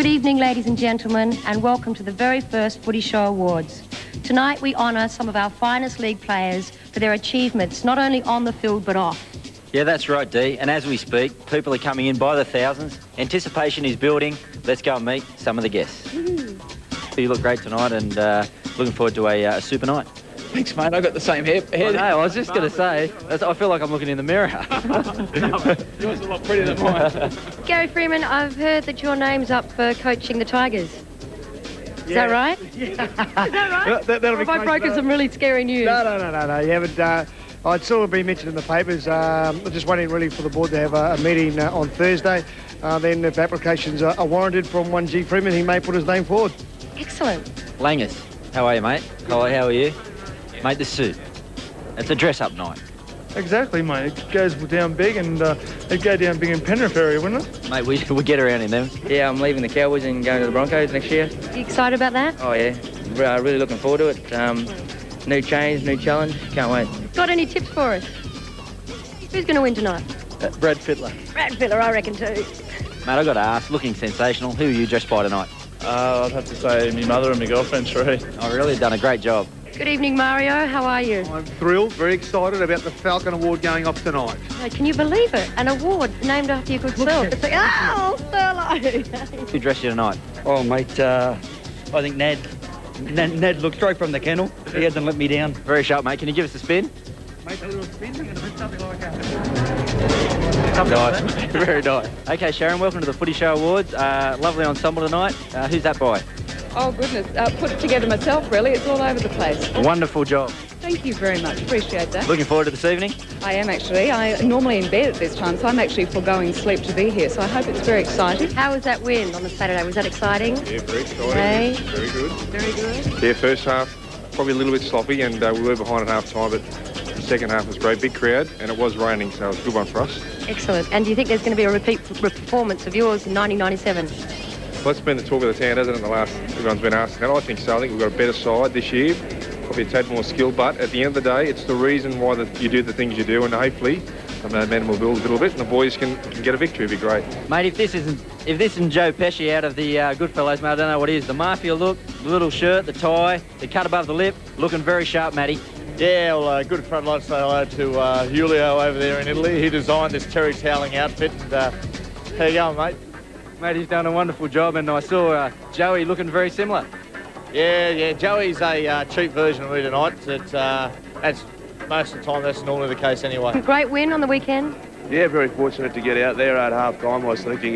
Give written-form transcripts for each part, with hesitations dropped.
Good evening, ladies and gentlemen, and welcome to the very first Footy Show Awards. Tonight we honour some of our finest league players for their achievements, not only on the field but off. Yeah, that's right, Dee. And as we speak, people are coming in by the thousands. Anticipation is building. Let's go and meet some of the guests. You look great tonight, and looking forward to a super night. Thanks, mate. I've got the same hair. I know, I was just going to say, I feel like I'm looking in the mirror. Yours is a lot prettier than mine. Gary Freeman, I've heard that your name's up for coaching the Tigers. Is that right? Yeah. Is that right? That'll or have I broken some really scary news? No. Yeah, but I'd sort of been mentioned in the papers. I'm just waiting really for the board to have a meeting on Thursday. Then if applications are warranted from 1G Freeman, he may put his name forward. Excellent. Langus, how are you, mate? How are you? Mate, the suit. It's a dress-up night. Exactly, mate. It goes down big, and it'd go down big in Penrith area, wouldn't it? Mate, we get around in them. Yeah, I'm leaving the Cowboys and going to the Broncos next year. You excited about that? Oh, yeah. Really looking forward to it. New change, new challenge. Can't wait. Got any tips for us? Who's going to win tonight? Brad Fittler. Brad Fittler, I reckon too. Mate, I've got to ask, looking sensational, who are you dressed by tonight? I'd have to say my mother and my girlfriend, Sheree. Oh, really done a great job. Good evening, Mario. How are you? I'm thrilled, very excited about the Falcon Award going off tonight. Oh, can you believe it? An award named after your good self. It's like, oh, Thurlow. Who dressed you tonight? Oh, mate, I think Ned. Ned looked straight from the kennel. He hasn't let me down. Very sharp, mate. Can you give us a spin? Make a little spin, we're going to put something like that. Nice. Very nice. Okay, Sharon, welcome to the Footy Show Awards. Lovely ensemble tonight. Who's that by? Oh, goodness. Put it together myself, really. It's all over the place. Wonderful job. Thank you very much. Appreciate that. Looking forward to this evening? I am, actually. I'm normally in bed at this time, so I'm actually foregoing sleep to be here. So I hope it's very exciting. How was that win on the Saturday? Was that exciting? Yeah, very exciting. Okay. Very good. Very good. Yeah, first half, probably a little bit sloppy, and we were behind at half-time, but the second half was great. Big crowd, and it was raining, so it was a good one for us. Excellent. And do you think there's going to be a repeat performance of yours in 1997? Well, that's been the talk of the town, hasn't it, everyone's been asking that. I think so. I think we've got a better side this year, probably a tad more skill, but at the end of the day, it's the reason why you do the things you do, and hopefully some momentum will build a little bit, and the boys can get a victory. It'd be great. Mate, if this isn't Joe Pesci out of the Goodfellas, mate, I don't know what is. The Mafia look, the little shirt, the tie, the cut above the lip, looking very sharp, Matty. Yeah, well, good front line say hello to Julio over there in Italy. He designed this terry toweling outfit, and how you going, mate? Mate, he's done a wonderful job, and I saw Joey looking very similar. Yeah, Joey's a cheap version of me tonight. That's most of the time, that's normally the case anyway. Great win on the weekend. Yeah, very fortunate to get out there at half-time. I was thinking,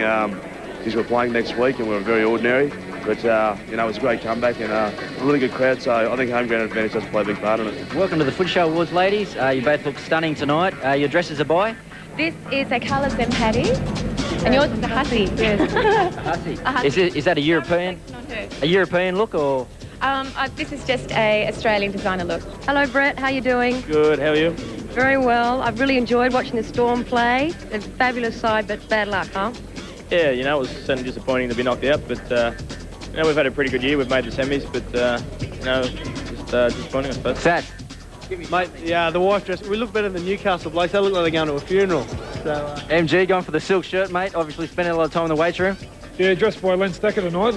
geez, we're playing next week and we're very ordinary. But, it was a great comeback and a really good crowd, so I think home ground advantage does play a big part in it. Welcome to the Footy Show Awards, ladies. You both look stunning tonight. Your dresses are by? This is a Colours and Paddy, and yours is a hussy. Yes. A hussy. Is that a European? A European look, or? This is just a Australian designer look. Hello, Brett. How you doing? Good. How are you? Very well. I've really enjoyed watching the Storm play. A fabulous side, but bad luck, huh? Yeah, it was certainly disappointing to be knocked out, but, we've had a pretty good year. We've made the semis, but, just disappointing, I suppose. Sad. Mate, yeah, the wife dress. We look better than Newcastle blokes. They look like they're going to a funeral. So, MG going for the silk shirt, mate. Obviously spending a lot of time in the weight room. Yeah, dressed by Len Stacker tonight.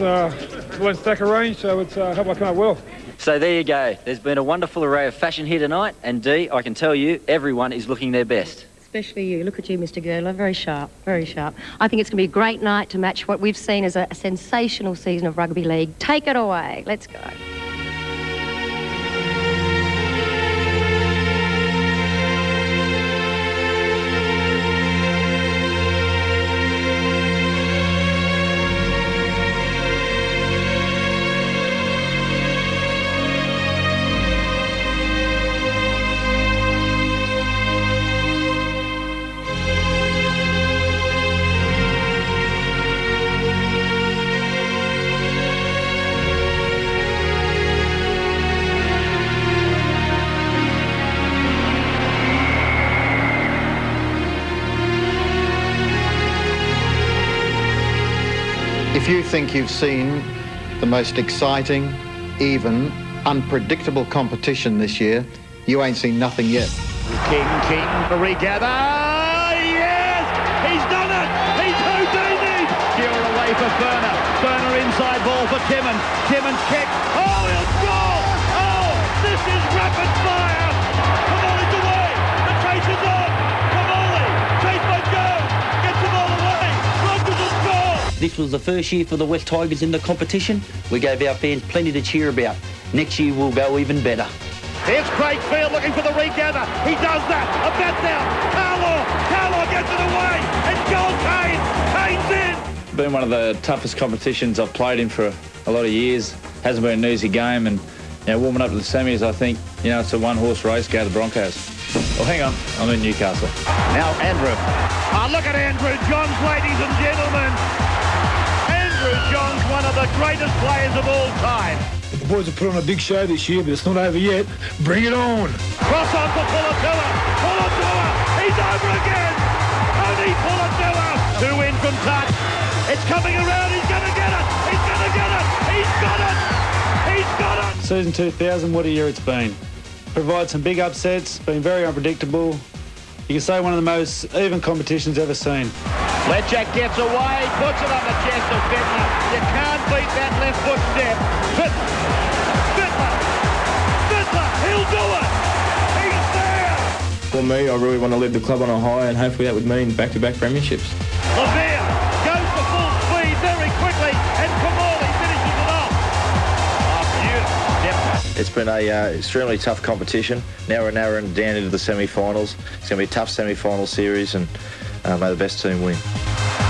Len Stacker range, so it's hope I come out well. So there you go. There's been a wonderful array of fashion here tonight, and Dee, I can tell you, everyone is looking their best. Especially you. Look at you, Mr. Gerler. Very sharp, very sharp. I think it's going to be a great night to match what we've seen as a sensational season of rugby league. Take it away. Let's go. If you think you've seen the most exciting, even, unpredictable competition this year, you ain't seen nothing yet. King for regather. Yes! He's done it! He's Houdini! Shearer away away for Furner. Furner inside ball for Timmins. Timmins kick. Oh, he'll score! Oh, this is rapid fire! Kamali's away. The chase is on. Kamali, chased by Jones, gets the ball away. Rogers will score. This was the first year for the West Tigers in the competition. We gave our fans plenty to cheer about. Next year we'll go even better. Here's Craig Field looking for the regather. He does that. A bat down. Carlaw gets it away. It's goal Kane. Kane's in. Been one of the toughest competitions I've played in for a lot of years. Hasn't been an easy game, and warming up to the semis, I think it's a one-horse race. Go to the Broncos. Oh, hang on, I'm in Newcastle. Now Andrew. Look at Andrew Johns, ladies and gentlemen. Andrew Johns, one of the greatest players of all time. The boys have put on a big show this year, but it's not over yet. Bring it on. Cross on for Pulatua. He's over again. Tony Pulatua. 2 in from touch. It's coming around. He's going to get it. He's going to get it. He's got it. He's got it. Season 2000, what a year it's been. Provided some big upsets, been very unpredictable. You can say one of the most even competitions ever seen. Letchak gets away, puts it on the chest of Fittler. You can't beat that left foot step. Fittler, he'll do it. He's there. For me, I really want to lead the club on a high, and hopefully that would mean back-to-back premierships. Lavere goes to full speed very quickly, and Kamali finishes it off. Beautiful. It's been a extremely tough competition. Now we're narrowing down into the semi-finals. It's going to be a tough semi-final series, and may the best team win.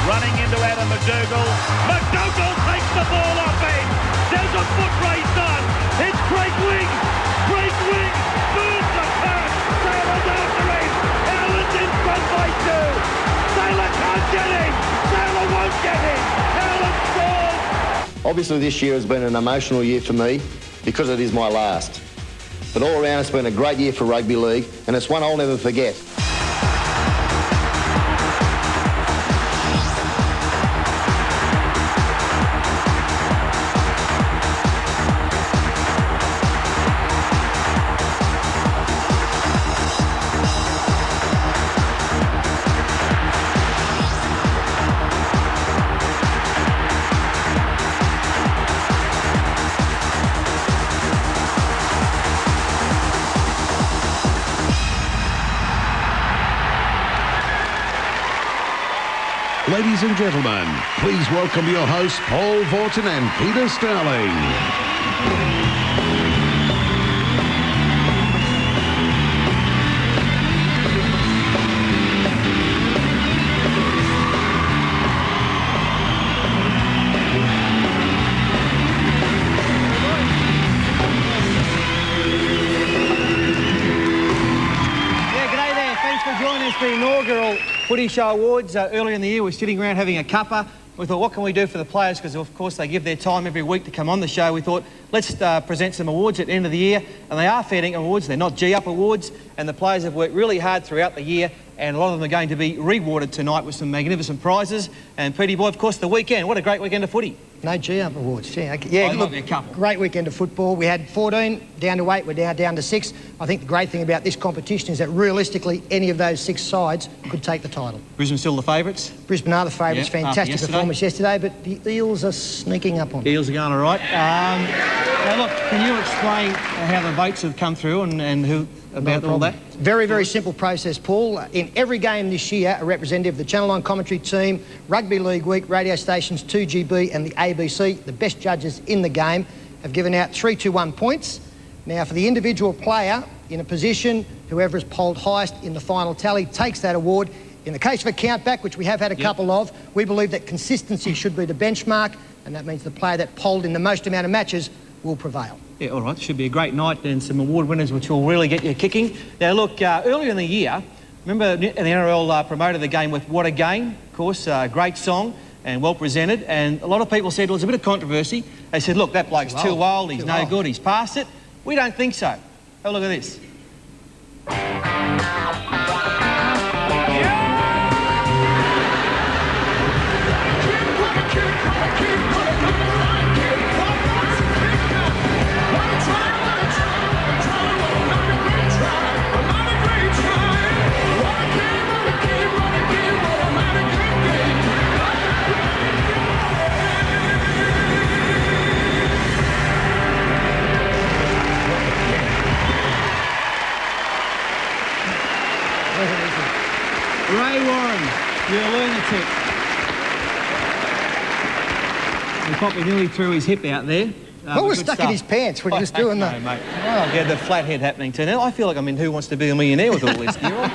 Running into Adam McDougall. McDougall takes the ball off him. There's a foot race on. It's Craig Wing. Craig Wing moves the pass. Sailor's after him. Allen's in front by 2. Sailor can't get him. Sailor won't get him. Allen scores. Obviously this year has been an emotional year for me because it is my last. But all around it's been a great year for rugby league, and it's one I'll never forget. Ladies and gentlemen, please welcome your hosts Paul Vorton and Peter Sterling. G'day there. Thanks for joining us for the inaugural Footy Show Awards. Earlier in the year, we're sitting around having a cuppa. We thought, what can we do for the players? Because, of course, they give their time every week to come on the show. We thought, let's present some awards at the end of the year. And they are fair dinkum awards. They're not G-Up awards. And the players have worked really hard throughout the year. And a lot of them are going to be rewarded tonight with some magnificent prizes. And, Petey boy, of course, the weekend. What a great weekend of footy. No G-Up awards. Yeah, look, great weekend of football. We had 14, down to 8, we're down to 6. I think the great thing about this competition is that realistically any of those 6 sides could take the title. Brisbane still the favourites? Brisbane are the favourites. Yeah, fantastic performance yesterday, but the Eels are sneaking up on them. Eels are going all right. Now, look, can you explain how the votes have come through and who about all that? Very, very simple process, Paul. In every game this year, a representative of the Channel 9 commentary team, Rugby League Week, radio stations 2GB and the ABC, the best judges in the game, have given out 3-2-1 points. Now, for the individual player in a position, whoever is polled highest in the final tally takes that award. In the case of a countback, which we have had a couple of, we believe that consistency should be the benchmark, and that means the player that polled in the most amount of matches will prevail. Yeah, all right. Should be a great night and some award winners which will really get you kicking. Now, look, earlier in the year, remember the NRL promoted the game with What a Game, of course, great song and well presented. And a lot of people said, well, there's a bit of controversy. They said, look, that bloke's too old, he's no good, he's past it. We don't think so. Have a look at this. Ray Warren, you're a lunatic. He probably nearly threw his hip out there. What was stuck in his pants when he was doing that? No, mate. Oh, yeah, the flathead happening too. Now, I feel like I'm in Who Wants to Be a Millionaire with all this gear on.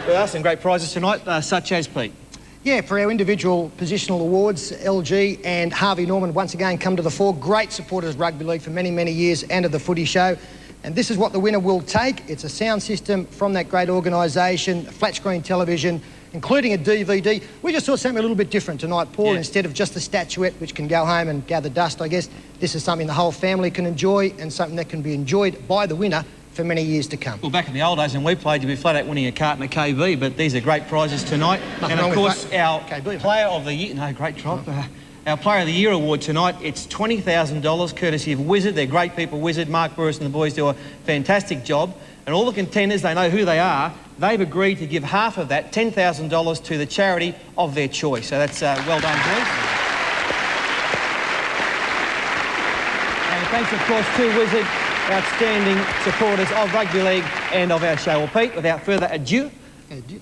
There are some great prizes tonight, such as, Pete. Yeah, for our individual positional awards, LG and Harvey Norman once again come to the fore. Great supporters of rugby league for many, many years and of the footy show. And this is what the winner will take. It's a sound system from that great organisation, flat screen television, including a DVD. We just saw something a little bit different tonight, Paul. Yeah. Instead of just the statuette, which can go home and gather dust, I guess, this is something the whole family can enjoy and something that can be enjoyed by the winner for many years to come. Well, back in the old days when we played, you'd be flat out winning a carton of KB, but these are great prizes tonight. Nothing and, of wrong course, with our KB, Player of the Year... No, great drop. Our Player of the Year award tonight, it's $20,000, courtesy of Wizard. They're great people, Wizard. Mark Bruce and the boys do a fantastic job. And all the contenders, they know who they are. They've agreed to give half of that, $10,000, to the charity of their choice. So that's well done, boys. And thanks, of course, to Wizard, outstanding supporters of rugby league and of our show. Well, Pete, without further ado,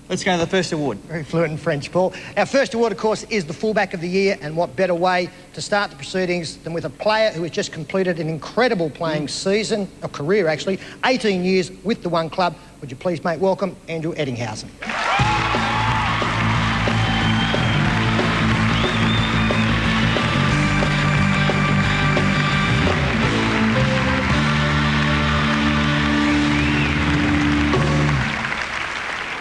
let's go to the first award. Very fluent in French, Paul. Our first award, of course, is the Fullback of the Year, and what better way to start the proceedings than with a player who has just completed an incredible playing season, a career actually, 18 years with the one club. Would you please make welcome Andrew Eddinghausen.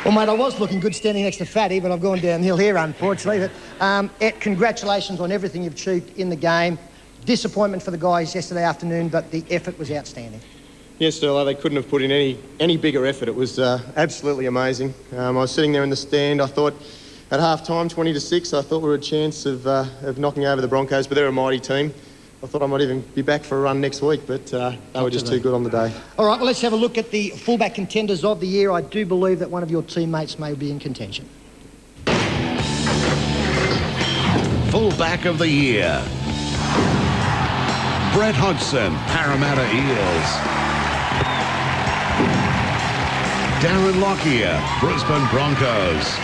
Well, mate, I was looking good standing next to Fatty, but I've gone downhill here, unfortunately. But, Ed, congratulations on everything you've achieved in the game. Disappointment for the guys yesterday afternoon, but the effort was outstanding. Yes, Sterlo, they couldn't have put in any bigger effort. It was absolutely amazing. I was sitting there in the stand. I thought at half-time, 20-6, I thought we were a chance of knocking over the Broncos, but they're a mighty team. I thought I might even be back for a run next week, but they were just too good on the day. All right, well, let's have a look at the fullback contenders of the year. I do believe that one of your teammates may be in contention. Fullback of the year. Brett Hodgson, Parramatta Eels. Darren Lockyer, Brisbane Broncos.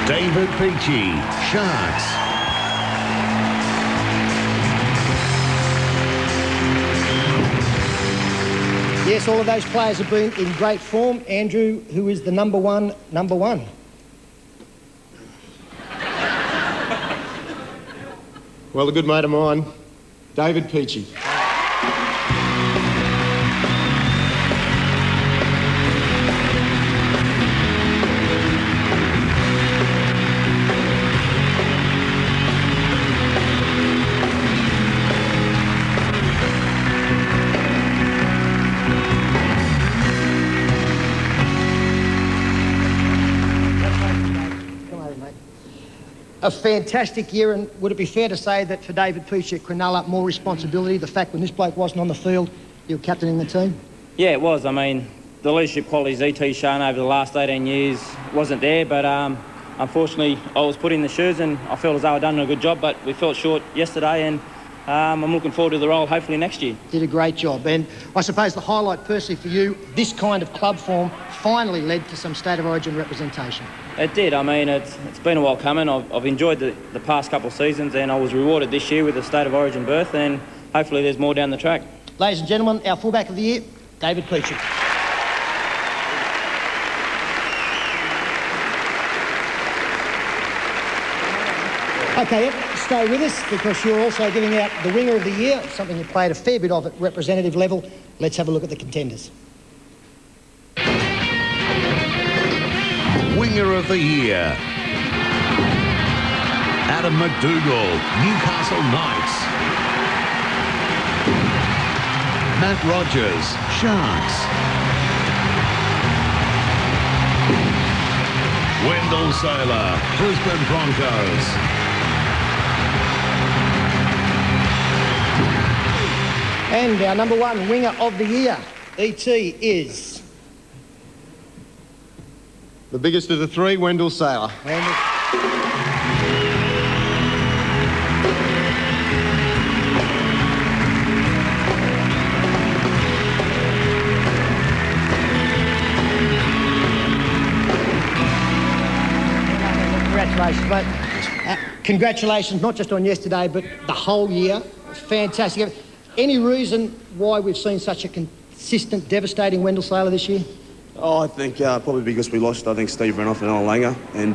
David Peachey, Sharks. Yes, all of those players have been in great form. Andrew, who is the number one? Well, a good mate of mine, David Peachey. A fantastic year, and would it be fair to say that for David Peachey at Cronulla, more responsibility, the fact when this bloke wasn't on the field, you were captaining the team? Yeah, it was. I mean, the leadership qualities ET's shown over the last 18 years wasn't there, but unfortunately I was put in the shoes and I felt as though I'd done a good job, but we felt short yesterday, and I'm looking forward to the role hopefully next year. Did a great job, and I suppose the highlight personally for you, this kind of club form finally led to some State of Origin representation. It did. I mean, it's been a while coming. I've enjoyed the past couple of seasons, and I was rewarded this year with a State of Origin berth, and hopefully there's more down the track. Ladies and gentlemen, our fullback of the year, David Peachey. Okay, Ed, stay with us because you're also giving out the winger of the year, something you played a fair bit of at representative level. Let's have a look at the contenders. Winger of the year. Adam McDougall, Newcastle Knights. Matt Rogers, Sharks. Wendell Sailor, Brisbane Broncos. And our number one winger of the year, ET, is... The biggest of the three, Wendell Sailor. Congratulations, mate. Congratulations, not just on yesterday, but the whole year. Fantastic. Any reason why we've seen such a consistent, devastating Wendell Sailor this year? Oh, I think probably because we lost, I think, Steve Renoff and Alan Langer. And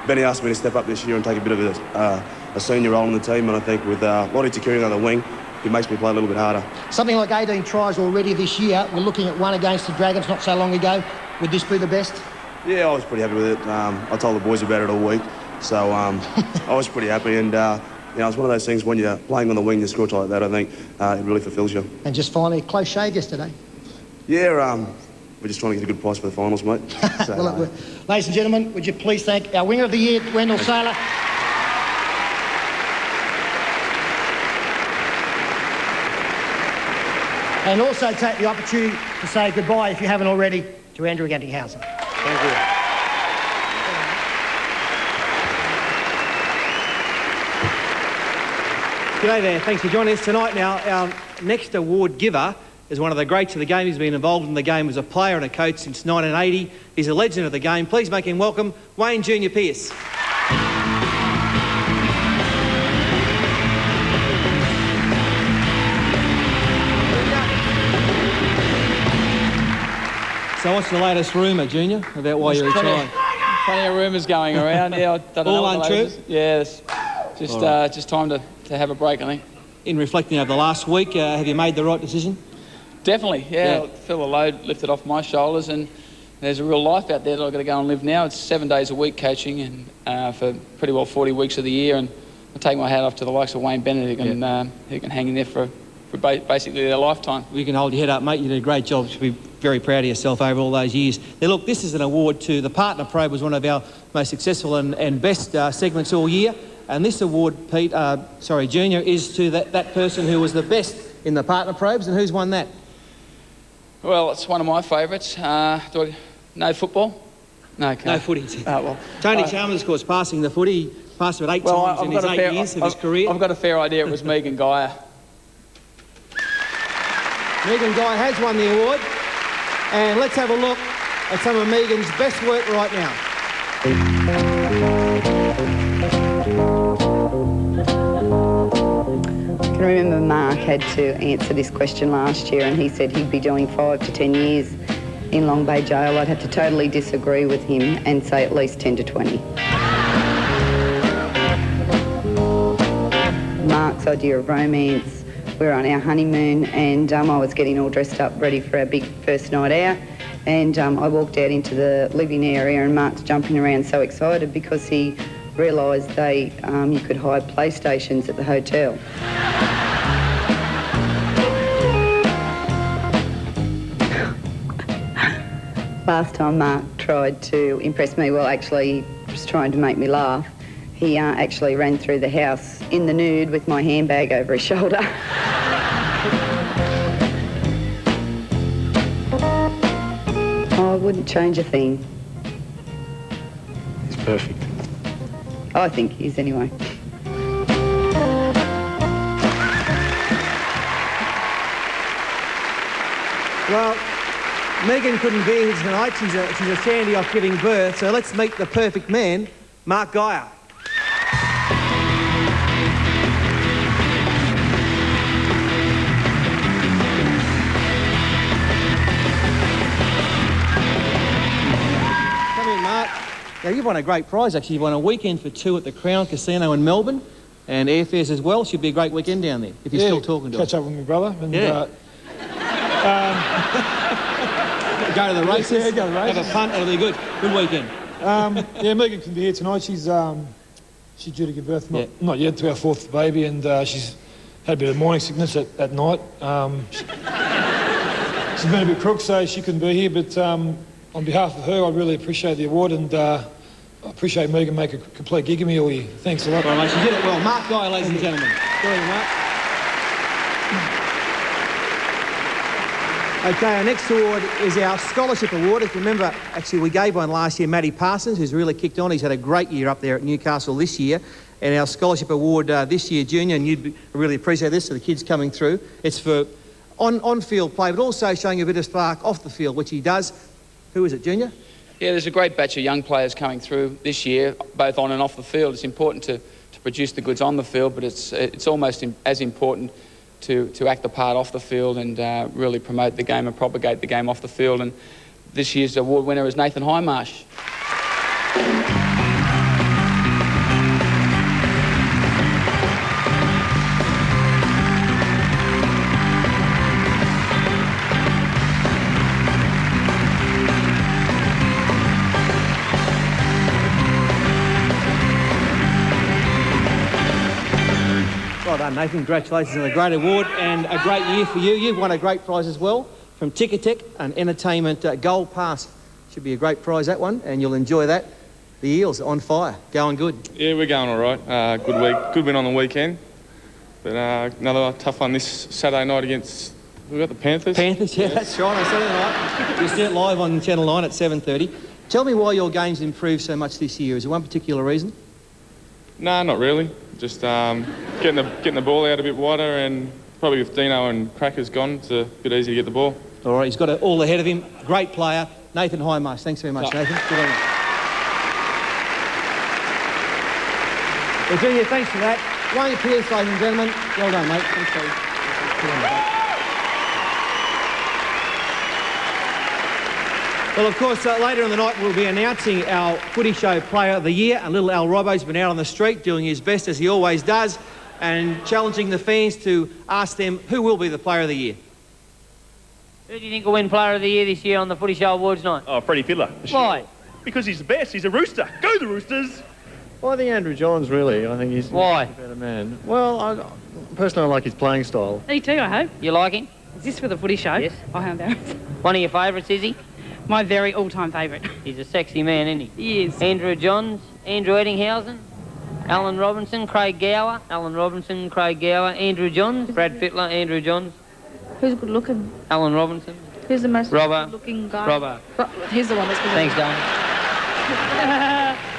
Benny asked me to step up this year and take a bit of a senior role in the team. And I think with Lottie Takiri on the wing, it makes me play a little bit harder. Something like 18 tries already this year. We're looking at one against the Dragons not so long ago. Would this be the best? Yeah, I was pretty happy with it. I told the boys about it all week. So I was pretty happy. And, it's one of those things when you're playing on the wing, you score like that, I think it really fulfills you. And just finally, close shave yesterday. Yeah, we're just trying to get a good price for the finals, mate. So, well, ladies and gentlemen, would you please thank our winner of the year, Wendell Sailor. And also take the opportunity to say goodbye, if you haven't already, to Andrew Gantinghausen. Thank you. G'day there, thanks for joining us tonight. Now, our next award giver is one of the greats of the game. He's been involved in the game as a player and a coach since 1980. He's a legend of the game. Please make him welcome Wayne Junior Pearce. So what's the latest rumour, Junior, about why you're retiring? Plenty of rumours going around. Yeah, I don't know. All untrue? Yeah, it's just time to have a break, I think. In reflecting over the last week, have you made the right decision? Definitely, yeah. I feel the load lifted off my shoulders, and there's a real life out there that I've got to go and live now. It's 7 days a week coaching, and for pretty well 40 weeks of the year, and I take my hat off to the likes of Wayne Bennett, who can hang in there for basically their lifetime. You can hold your head up, mate. You did a great job. You should be very proud of yourself over all those years. Now, look, this is an award to the Partner Probe, was one of our most successful and best segments all year. And this award, Junior, is to that person who was the best in the Partner Probes. And who's won that? Well, it's one of my favourites. No football? No, okay. No footy. Well, Tony Chalmers, of course, passing the footy, passed it 8 times in his 8 years of his career. I've got a fair idea. It was Megan Geyer. Megan Geyer has won the award. And let's have a look at some of Megan's best work right now. I can remember Mark had to answer this question last year, and he said he'd be doing 5 to 10 years in Long Bay Jail. I'd have to totally disagree with him and say at least 10 to 20. Mark's idea of romance. We were on our honeymoon, and I was getting all dressed up, ready for our big first night out. And I walked out into the living area, and Mark's jumping around so excited because he realised you could hide PlayStations at the hotel. Last time Mark tried to impress me, well, actually, he was trying to make me laugh. He actually ran through the house in the nude with my handbag over his shoulder. I wouldn't change a thing. He's perfect. I think he is, anyway. Well, Megan couldn't be here tonight. She's a shandy off giving birth. So let's meet the perfect man, Mark Geyer. Now, you've won a great prize, actually. You've won a weekend for 2 at the Crown Casino in Melbourne, and airfares as well. Should be a great weekend down there, if you're still talking to catch up with my brother. And, go to the races. Yeah, go to the races. Have a punt, it'll be good. Good weekend. Megan can be here tonight. She's due to give birth, not yet, to our 4th baby, and she's had a bit of morning sickness at night. She's been a bit crook, so she couldn't be here, but on behalf of her, I really appreciate the award, and I appreciate Megan making a complete gig of me all year. Thanks a lot. Well, mate, she did it well. Mark Geyer, ladies and gentlemen. Go ahead, Mark. Okay, our next award is our Scholarship Award. If you remember, actually, we gave one last year, Matty Parsons, who's really kicked on. He's had a great year up there at Newcastle this year. And our Scholarship Award this year, Junior, and you'd really appreciate this, for the kids coming through. It's for on-field play, but also showing a bit of spark off the field, which he does. Who is it, Junior? Yeah, there's a great batch of young players coming through this year, both on and off the field. It's important to produce the goods on the field, but it's almost as important to act the part off the field and really promote the game and propagate the game off the field. And this year's award winner is Nathan Highmarsh. Well done, Nathan. Congratulations on a great award and a great year for you. You've won a great prize as well from Ticketek, an entertainment gold pass. Should be a great prize, that one, and you'll enjoy that. The Eels are on fire, going good. Yeah, we're going all right. Good week, good win on the weekend. But another tough one this Saturday night against, we've got the Panthers. Panthers, yeah, that's right. I said it right. You'll see it live on Channel 9 at 7:30. Tell me why your game's improved so much this year. Is there one particular reason? No, not really. Just getting the ball out a bit wider, and probably with Dino and Crackers gone, it's a bit easier to get the ball. All right, he's got it all ahead of him. Great player, Nathan Highmarsh. Thanks very much, Nathan. Good on you. Well, Junior, thanks for that. Wayne Pearce, ladies and gentlemen. Well done, mate. Thanks, buddy. Good on you, mate. Well, of course, later in the night we'll be announcing our Footy Show Player of the Year, and little Al Robbo's been out on the street doing his best, as he always does, and challenging the fans to ask them who will be the Player of the Year. Who do you think will win Player of the Year this year on the Footy Show Awards night? Oh, Freddie Fiddler. Why? Because he's the best. He's a rooster. Go the Roosters! Well, I think Andrew Johns, really. I think he's Why? a better man. Well, personally, I like his playing style. Me too, I hope. You like him? Is this for the Footy Show? Yes. I am there. One of your favourites, is he? My very all-time favourite. He's a sexy man, isn't he? He is. Andrew Johns, Andrew Eddinghausen, Alan Robinson, Craig Gower, Alan Robinson, Craig Gower, Andrew Johns, Brad Fittler, Andrew Johns. Who's good looking? Alan Robinson. Who's the most Robbo. good looking guy? Robbo. He's the one that's good. Thanks, Don.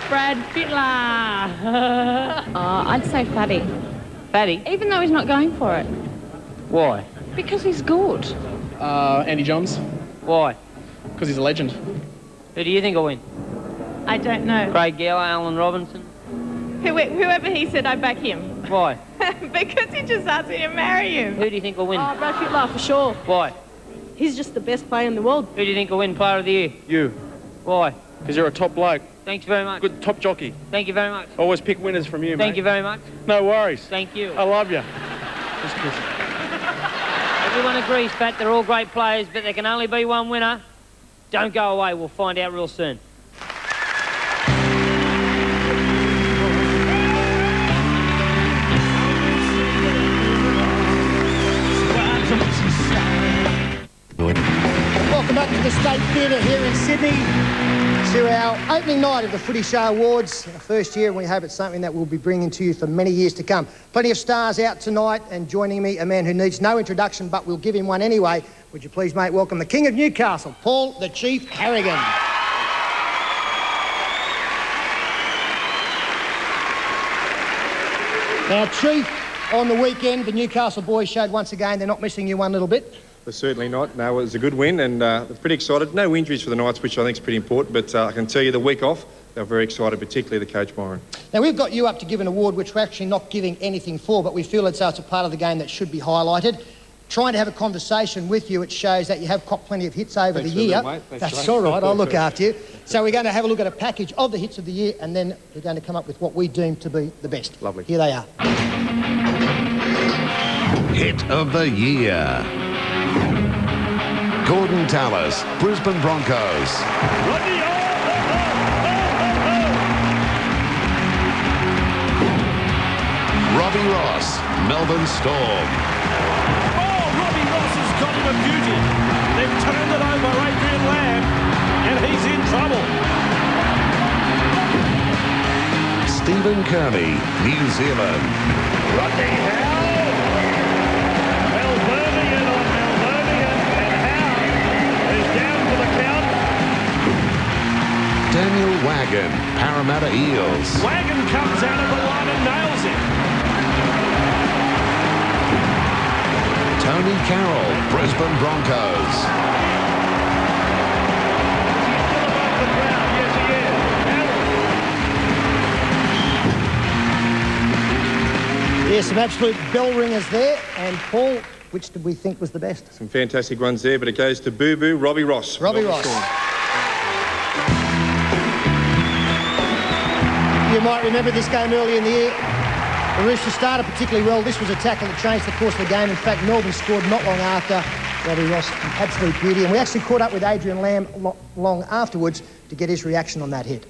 Brad Fittler. I'd say Fatty. Fatty? Even though he's not going for it. Why? Because he's good. Andy Johns. Why? Because he's a legend. Who do you think will win? I don't know. Craig Gower, Alan Robinson. Whoever he said, I back him. Why? Because he just asked me to marry him. Who do you think will win? Oh, Brad Fittler, for sure. Why? He's just the best player in the world. Who do you think will win Player of the Year? You. Why? Because you're a top bloke. Thanks very much. Good top jockey. Thank you very much. Always pick winners from you, mate. Thank you very much. No worries. Thank you. I love you. Everyone agrees, Pat, they're all great players, but there can only be one winner. Don't go away, we'll find out real soon. Welcome back to the State Theatre here in Sydney to our opening night of the Footy Show Awards. Our first year, and we hope it's something that we'll be bringing to you for many years to come. Plenty of stars out tonight, and joining me, a man who needs no introduction, but we'll give him one anyway. Would you please, mate, welcome the King of Newcastle, Paul the Chief Harrigan. Now, Chief, on the weekend, the Newcastle boys showed once again they're not missing you one little bit. Well, certainly not. No, it was a good win, and they're pretty excited. No injuries for the Knights, which I think is pretty important, but I can tell you the week off, they're very excited, particularly the coach, Byron. Now, we've got you up to give an award which we're actually not giving anything for, but we feel it's a part of the game that should be highlighted. Trying to have a conversation with you, it shows that you have copped plenty of hits over the year. That's all right, I'll look after you. So we're going to have a look at a package of the hits of the year, and then we're going to come up with what we deem to be the best. Lovely. Here they are. Hit of the year. Gordon Tallis, Brisbane Broncos. Robbie Ross, Melbourne Storm. Oh, Robbie Ross has got him a beauty. They've turned it over Adrian Lamb, and he's in trouble. Stephen Kearney, New Zealand. Rodney Howe. Melburnian on Melburnian, and Howe is down for the count. Daniel Wagon, Parramatta Eels. Wagon comes out of the line and nails it. Tony Carroll, Brisbane Broncos. He's still above the ground. Yes, some absolute bell ringers there. And Paul, which did we think was the best? Some fantastic runs there, but it goes to Boo Boo, Robbie Ross. Robbie Ross. You might remember this game early in the year. The Roosters started particularly well. This was a tackle that changed the course of the game. In fact, Melbourne scored not long after. Robbie Ross, an absolute beauty. And we actually caught up with Adrian Lamb long afterwards to get his reaction on that hit.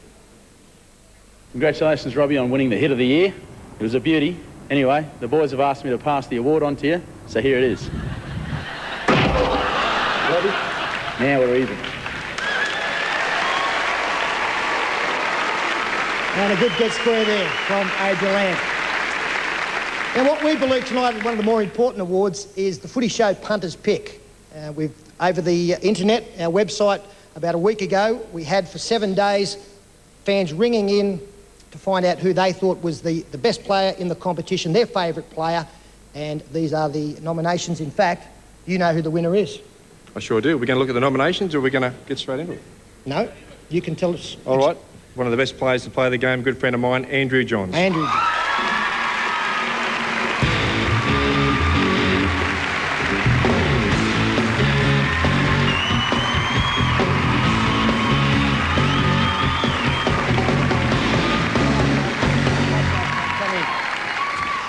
Congratulations, Robbie, on winning the hit of the year. It was a beauty. Anyway, the boys have asked me to pass the award on to you, so here it is. Robbie, now we're even. And a good get square there from Adrian Lamb. Now, what we believe tonight is one of the more important awards is the Footy Show Punter's Pick. We've, over the internet, our website, about a week ago, we had for 7 days fans ringing in to find out who they thought was the best player in the competition, their favourite player, and these are the nominations. In fact, you know who the winner is. I sure do. We're going to look at the nominations, or are we going to get straight into it? No, you can tell us. All right. One of the best players to play the game, good friend of mine, Andrew Johns. Andrew.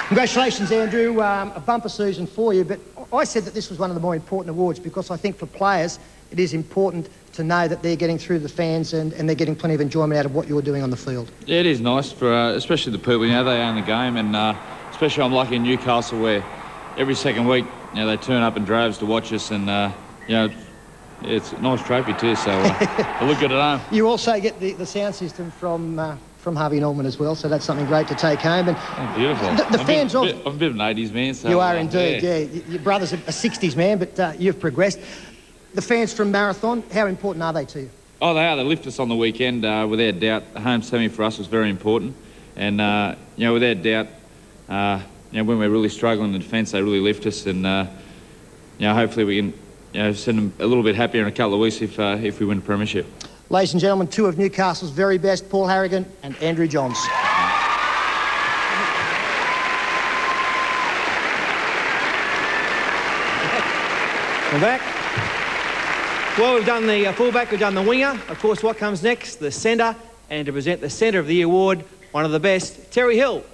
Congratulations, Andrew. A bumper season for you, but I said that this was one of the more important awards because I think for players it is important to know that they're getting through the fans and they're getting plenty of enjoyment out of what you're doing on the field. Yeah, it is nice for especially the people, they own the game, and especially I'm lucky in Newcastle where every second week, they turn up in droves to watch us, and it's a nice trophy too, so I look good at home. You also get the sound system from Harvey Norman as well, so that's something great to take home. And beautiful. The fans I'm a bit of an 80s man. So you are indeed, yeah. Your brother's a 60s man, but you've progressed. The fans from Marathon, how important are they to you? Oh, they are. They lift us on the weekend, without doubt. The home semi for us was very important. And, without doubt, when we're really struggling in defence, they really lift us. And, hopefully we can send them a little bit happier in a couple of weeks if we win the premiership. Ladies and gentlemen, two of Newcastle's very best, Paul Harrigan and Andrew Johns. We're back. Well, we've done the fullback, we've done the winger. Of course, what comes next? The centre. And to present the Centre of the Year award, one of the best, Terry Hill.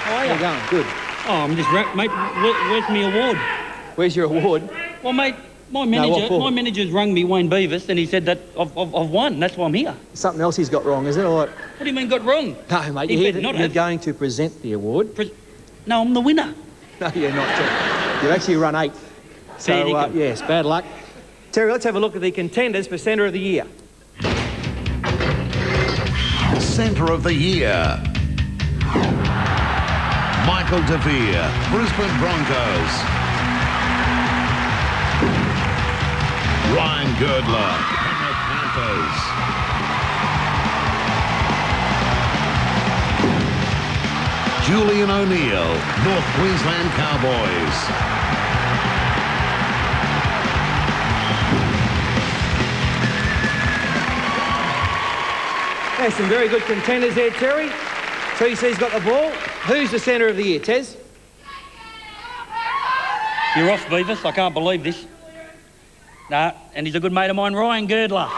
How are you? Going? Good. Oh, I'm just, mate, where's my award? Where's your award? Well, mate, my manager's rung me, Wayne Beavis, and he said that I've won. That's why I'm here. Something else he's got wrong, is it? Or what? What do you mean got wrong? No, mate, you're going to present the award. No, I'm the winner. No, you're not. You've actually run 8. So, yes, bad luck. Terry, let's have a look at the contenders for Centre of the Year. Centre of the Year. Michael De Vere, Brisbane Broncos. Ryan Girdler, Penrith Panthers. Julian O'Neill, North Queensland Cowboys. There's some very good contenders there, Terry. TC's got the ball. Who's the Centre of the Year, Tez? You're off, Beavis. I can't believe this. Nah, and he's a good mate of mine, Ryan Girdler.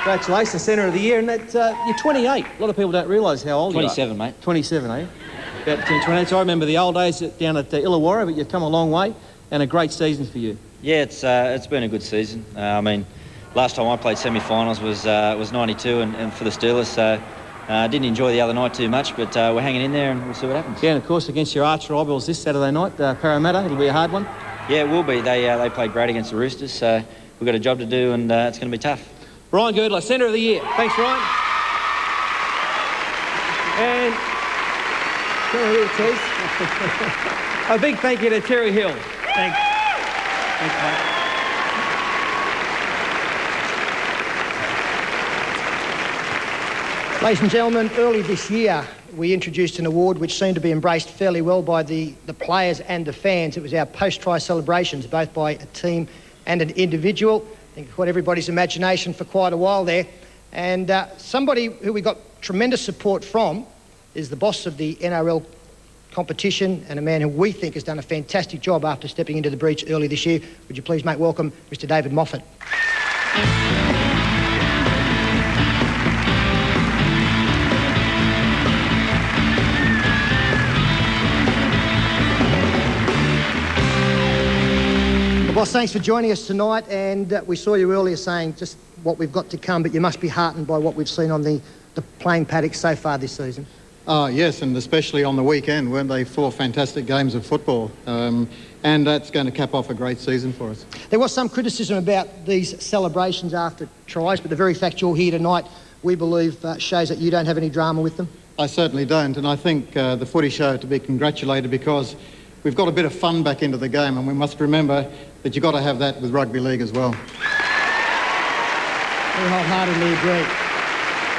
Congratulations, Centre of the Year. And that, you're 28. A lot of people don't realise how old you are. 27, mate. 27, are you? About between 28. So I remember the old days down at Illawarra, but you've come a long way, and a great season for you. Yeah, it's been a good season. I mean, last time I played semi-finals was 92 and for the Steelers, so I didn't enjoy the other night too much, but we're hanging in there and we'll see what happens. Yeah, and of course against your arch rivals this Saturday night, Parramatta, it'll be a hard one. Yeah, it will be. They played great against the Roosters, so we've got a job to do and it's going to be tough. Ryan Girdler, Centre of the Year. Thanks, Ryan. And a big thank you to Terry Hill. Thanks. Thanks, mate. Ladies and gentlemen, early this year we introduced an award which seemed to be embraced fairly well by the players and the fans. It was our post-try celebrations, both by a team and an individual. I think it caught everybody's imagination for quite a while there. And somebody who we got tremendous support from is the boss of the NRL competition and a man who we think has done a fantastic job after stepping into the breach early this year. Would you please make welcome Mr. David Moffat. Boss, thanks for joining us tonight, and we saw you earlier saying just what we've got to come, but you must be heartened by what we've seen on the playing paddock so far this season. Yes, and especially on the weekend, weren't they 4 fantastic games of football? And that's going to cap off a great season for us. There was some criticism about these celebrations after tries, but the very fact you're here tonight, we believe, shows that you don't have any drama with them. I certainly don't, and I think the footy show to be congratulated because we've got a bit of fun back into the game, and we must remember that you've got to have that with rugby league as well. We wholeheartedly agree.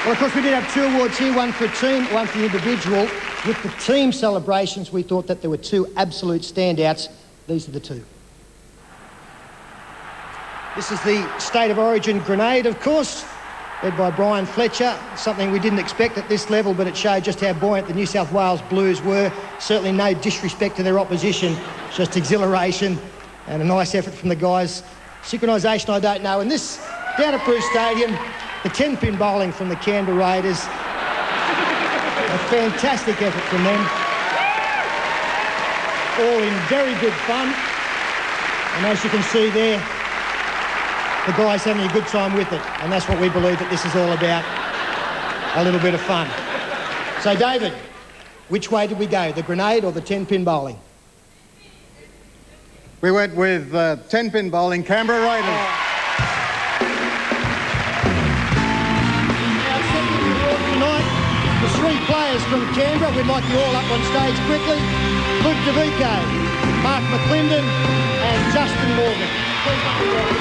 Well, of course, we did have 2 awards here, one for a team, one for the individual. With the team celebrations, we thought that there were 2 absolute standouts. These are the 2. This is the State of Origin grenade, of course, led by Brian Fletcher. Something we didn't expect at this level, but it showed just how buoyant the New South Wales Blues were. Certainly no disrespect to their opposition, just exhilaration and a nice effort from the guys. Synchronisation, I don't know. And this, down at Bruce Stadium, the 10-pin bowling from the Canberra Raiders. A fantastic effort from them. All in very good fun. And as you can see there, the guys having a good time with it. And that's what we believe that this is all about, a little bit of fun. So, David, which way did we go, the grenade or the 10-pin bowling? We went with 10-pin bowling, Canberra Raiders. Tonight, the 3 players from Canberra, we'd like you all up on stage quickly. Luke DeVico, Mark McClendon and Justin Morgan. Please make me welcome.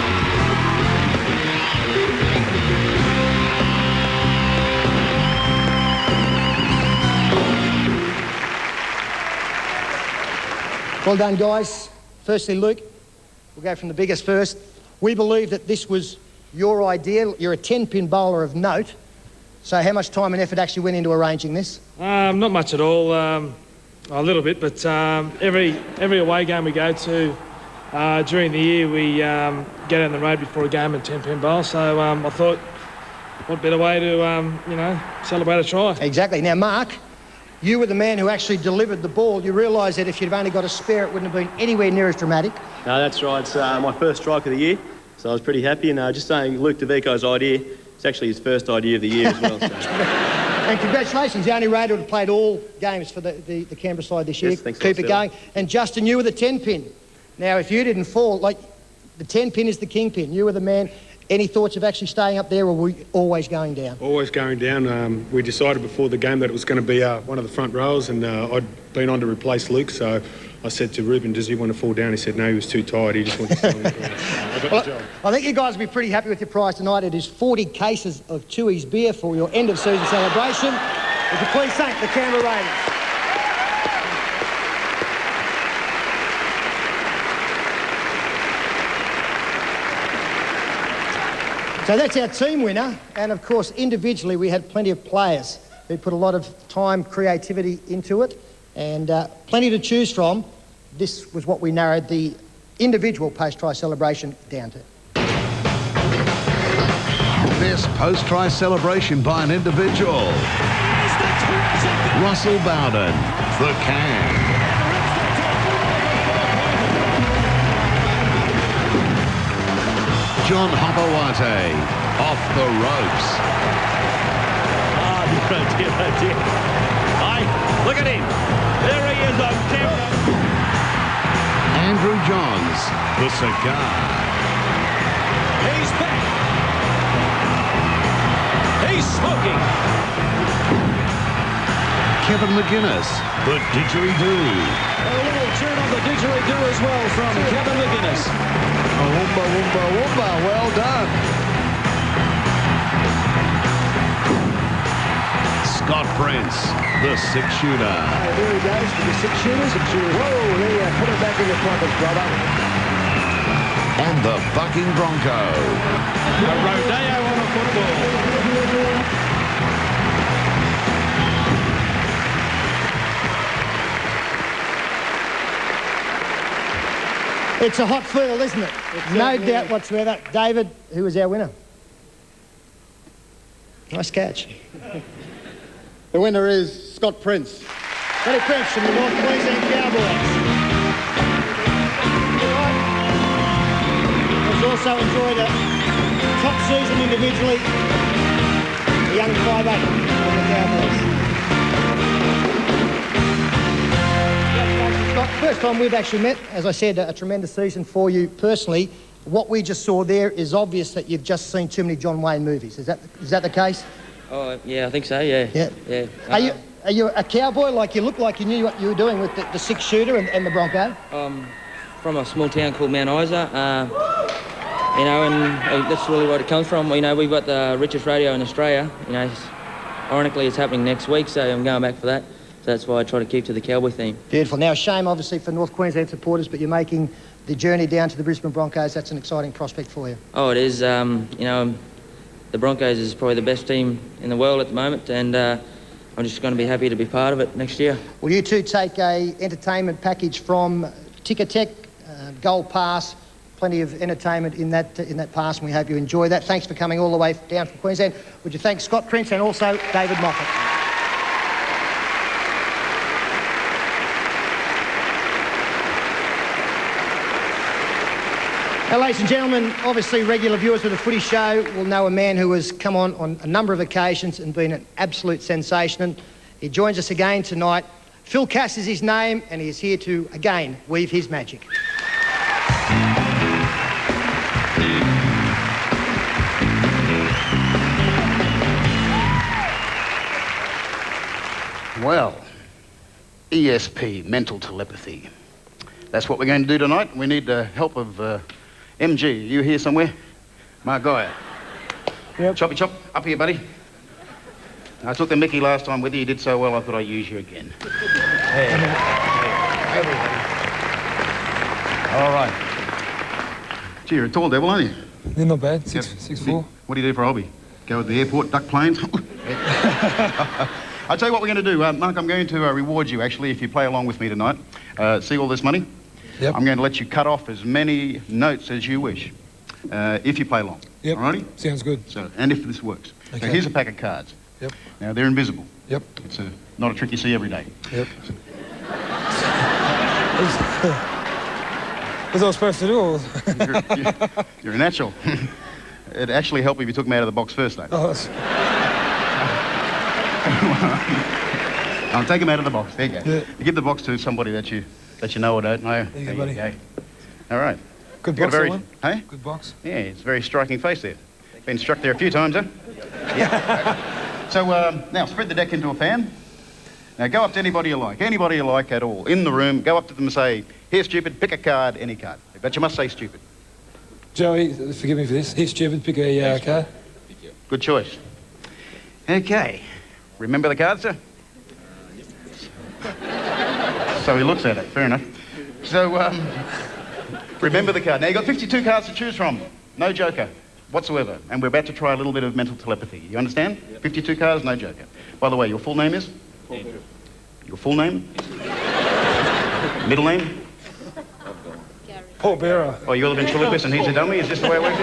Well done, guys. Firstly, Luke, we'll go from the biggest first. We believe that this was your idea. You're a 10-pin bowler of note. So how much time and effort actually went into arranging this? Not much at all. A little bit, but every away game we go to during the year, we get on the road before a game and 10-pin bowl. So I thought, what better way to, celebrate a try? Exactly. Now, Mark, you were the man who actually delivered the ball. You realise that if you'd have only got a spare, it wouldn't have been anywhere near as dramatic. No, that's right. It's my first strike of the year, so I was pretty happy. And just saying, Luke DeVico's idea, it's actually his first idea of the year as well. So. And congratulations, the only Raider who played all games for the Canberra side this year. Yes, thanks. Keep it going. And Justin, you were the 10-pin. Now, if you didn't fall, the 10-pin is the kingpin. You were the man. Any thoughts of actually staying up there, or were we always going down? Always going down. We decided before the game that it was going to be one of the front rows, and I'd been on to replace Luke, so I said to Ruben, does he want to fall down? He said no, he was too tired, he just wanted to stay on the ground. So I got the job. I think you guys will be pretty happy with your prize tonight. It is 40 cases of Tooheys beer for your end-of-season celebration. Would you please thank the Canberra Raiders? So that's our team winner, and of course individually we had plenty of players who put a lot of time, creativity into it, and plenty to choose from. This was what we narrowed the individual post-try celebration down to. This post-try celebration by an individual. Russell Bowden, the Can. John Hopawate, off the ropes. Oh, dear. Look at him. There he is on camera. Andrew Johns, the Cigar. He's back. He's smoking. Kevin McGuinness, the Didgeridoo. A little turn on the didgeridoo as well from Kevin McGuinness. Woomba, woomba, woomba. Well done. Scott Prince, the six-shooter. Here he goes for the six-shooter. Whoa, there you put it back in your pocket, brother. And the bucking Bronco. A rodeo on a football. It's a hot field, isn't it? No doubt whatsoever. David, who was our winner? Nice catch. The winner is Scott Prince. Scotty Prince from the North Queensland Cowboys. Has also enjoyed a top season individually. The young 5'8" from the Cowboys. Scott, first time we've actually met. As I said, a tremendous season for you personally. What we just saw there is obvious that you've just seen too many John Wayne movies. Is that the case? Oh, yeah, I think so, yeah. Yeah. Are you a cowboy? Like, you look like you knew what you were doing with the six-shooter and the Bronco? From a small town called Mount Isa, you know, and that's really where it comes from. You know, we've got the richest radio in Australia. You know, ironically, it's happening next week, so I'm going back for that. So that's why I try to keep to the cowboy theme. Beautiful. Now, a shame, obviously, for North Queensland supporters, but you're making the journey down to the Brisbane Broncos. That's an exciting prospect for you. Oh, it is. You know, the Broncos is probably the best team in the world at the moment, and I'm just going to be happy to be part of it next year. Will you two take a entertainment package from Ticketek, Gold Pass, plenty of entertainment in that pass, and we hope you enjoy that. Thanks for coming all the way down from Queensland. Would you thank Scott Prince and also David Moffat? Now, ladies and gentlemen, obviously regular viewers of the Footy Show will know a man who has come on a number of occasions and been an absolute sensation. And he joins us again tonight. Phil Cass is his name, and he is here to, again, weave his magic. Well, ESP, mental telepathy. That's what we're going to do tonight. We need the help of MG. You here somewhere? Margaya. Yep. Choppy chop, up here, buddy. I took the Mickey last time with you. You did so well, I thought I'd use you again. Hey. Everybody. All right. Gee, you're a tall devil, aren't you? Yeah, not bad. 6'4". What do you do for a hobby? Go to the airport, duck planes? I'll tell you what we're going to do. Mark, I'm going to reward you, actually, if you play along with me tonight. See all this money? Yep. I'm going to let you cut off as many notes as you wish, if you play along. Yep. All righty? Sounds good. So, and if this works. Okay. So here's a pack of cards. Yep. Now, they're invisible. Yep. It's not a trick you see every day. Yep. What was I supposed to do? You're a natural. It'd actually help if you took them out of the box first, though. Oh, that's... I'll take them out of the box. There you go. Yeah. You give the box to somebody that you know or don't know. There you go, buddy. Go. All right. Good You box, got a very, that one. Hey? Good box. Yeah, it's a very striking face there. Been struck there a few times, huh? Yeah. So now spread the deck into a fan. Now go up to anybody you like at all, in the room. Go up to them and say, "Here, stupid, pick a card, any card." But you must say stupid. Joey, forgive me for this. Here, stupid, pick a card. Good choice. Okay. Remember the card, sir? So he looks at it. Fair enough. So, remember the card. Now, you've got 52 cards to choose from. No joker whatsoever. And we're about to try a little bit of mental telepathy. You understand? Yep. 52 cards, no joker. By the way, your full name is? Andrew. Your full name? Middle name? Paul Bearer. Oh, you're the ventriloquist and he's a dummy? Is this the way it works?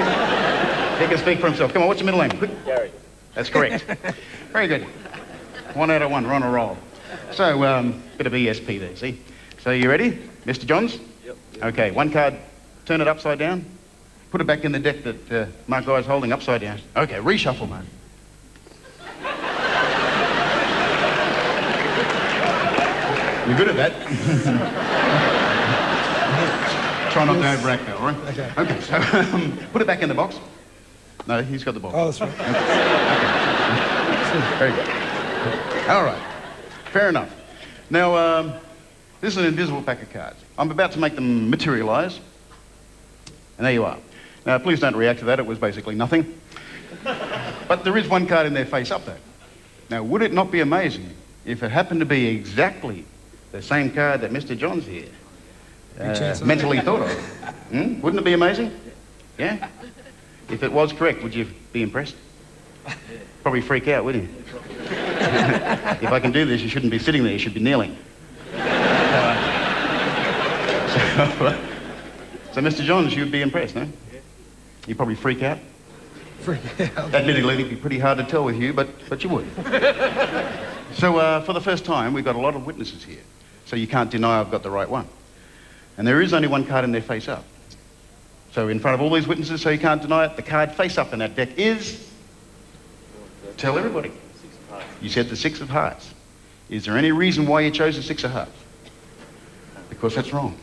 He can speak for himself. Come on, what's your middle name? Quick. Gary. That's correct. Very good. 1 out of 1. We're on a roll. So, bit of ESP there, see? So, you ready? Mr. Johns? Yep. Okay, one card, turn it upside down. Put it back in the deck that Mark Guy's holding upside down. Okay, reshuffle, mate. You're good at that. Try not to overact though, all right? Okay. Okay, so put it back in the box. No, he's got the box. Oh, that's right. Okay. Very good. All right. Fair enough. Now, this is an invisible pack of cards. I'm about to make them materialise. And there you are. Now, please don't react to that. It was basically nothing. But there is one card in there face up, though. Now, would it not be amazing if it happened to be exactly the same card that Mr. Johns here mentally thought of? Wouldn't it be amazing? Yeah? If it was correct, would you be impressed? Probably freak out, wouldn't you? If I can do this, you shouldn't be sitting there, you should be kneeling. So, Mr. Johns, you'd be impressed, no? You'd probably freak out. Admittedly, it'd be pretty hard to tell with you, but you would. So, for the first time, we've got a lot of witnesses here. So you can't deny I've got the right one. And there is only one card in there face up. So in front of all these witnesses, so you can't deny it, the card face up in that deck is... Tell everybody. You said the 6 of hearts. Is there any reason why you chose the 6 of hearts? Because that's wrong.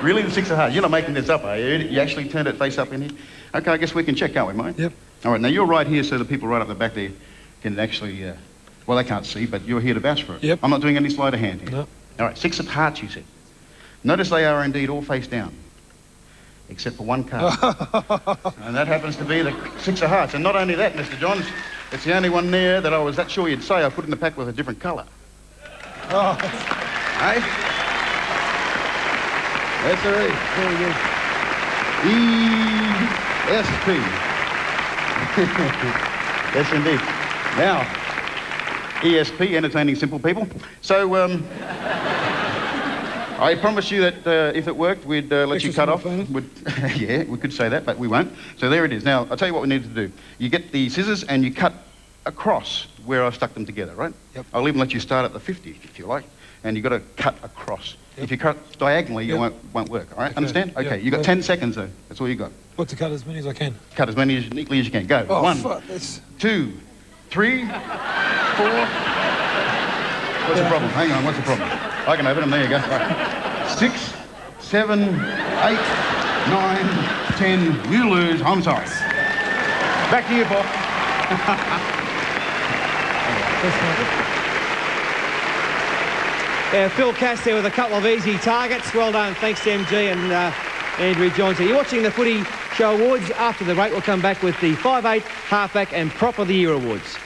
Really, the 6 of hearts? You're not making this up, are you? You actually turned it face up in here? Okay, I guess we can check, can't we, mate? Yep. All right, now you're right here so the people right up the back there can actually, well, they can't see, but you're here to vouch for it. Yep. I'm not doing any sleight of hand here. No. All right, 6 of hearts, you said. Notice they are indeed all face down, except for one card. And that happens to be the 6 of hearts. And not only that, Mr. Johns, it's the only one there that I was that sure you'd say I put in the pack with a different colour. Oh. Hey? That's all right. Very good. ESP. Yes, indeed. Now, ESP, entertaining simple people. So, I promise you that if it worked, we'd let you cut off. Yeah, we could say that, but we won't. So there it is. Now, I'll tell you what we need to do. You get the scissors and you cut across where I've stuck them together, right? Yep. I'll even let you start at the 50, if you like. And you've got to cut across. Yep. If you cut diagonally, it won't work, all right? Okay. Understand? Okay, you've got 10 seconds, though. That's all you got. What, to cut as many as I can? Cut as many as neatly as you can. Go. Oh, 1, fuck this. 2, 3, 4. What's the problem? Hang on, what's the problem? I can open them. There you go. All right. 6, 7, 8, 9, 10. You lose. I'm sorry. Back to you, Bob. Phil Cass there with a couple of easy targets. Well done. Thanks to MG and Andrew Johns. You're watching the Footy Show Awards. After the break, we'll come back with the 5'8", Halfback and Prop of the Year awards.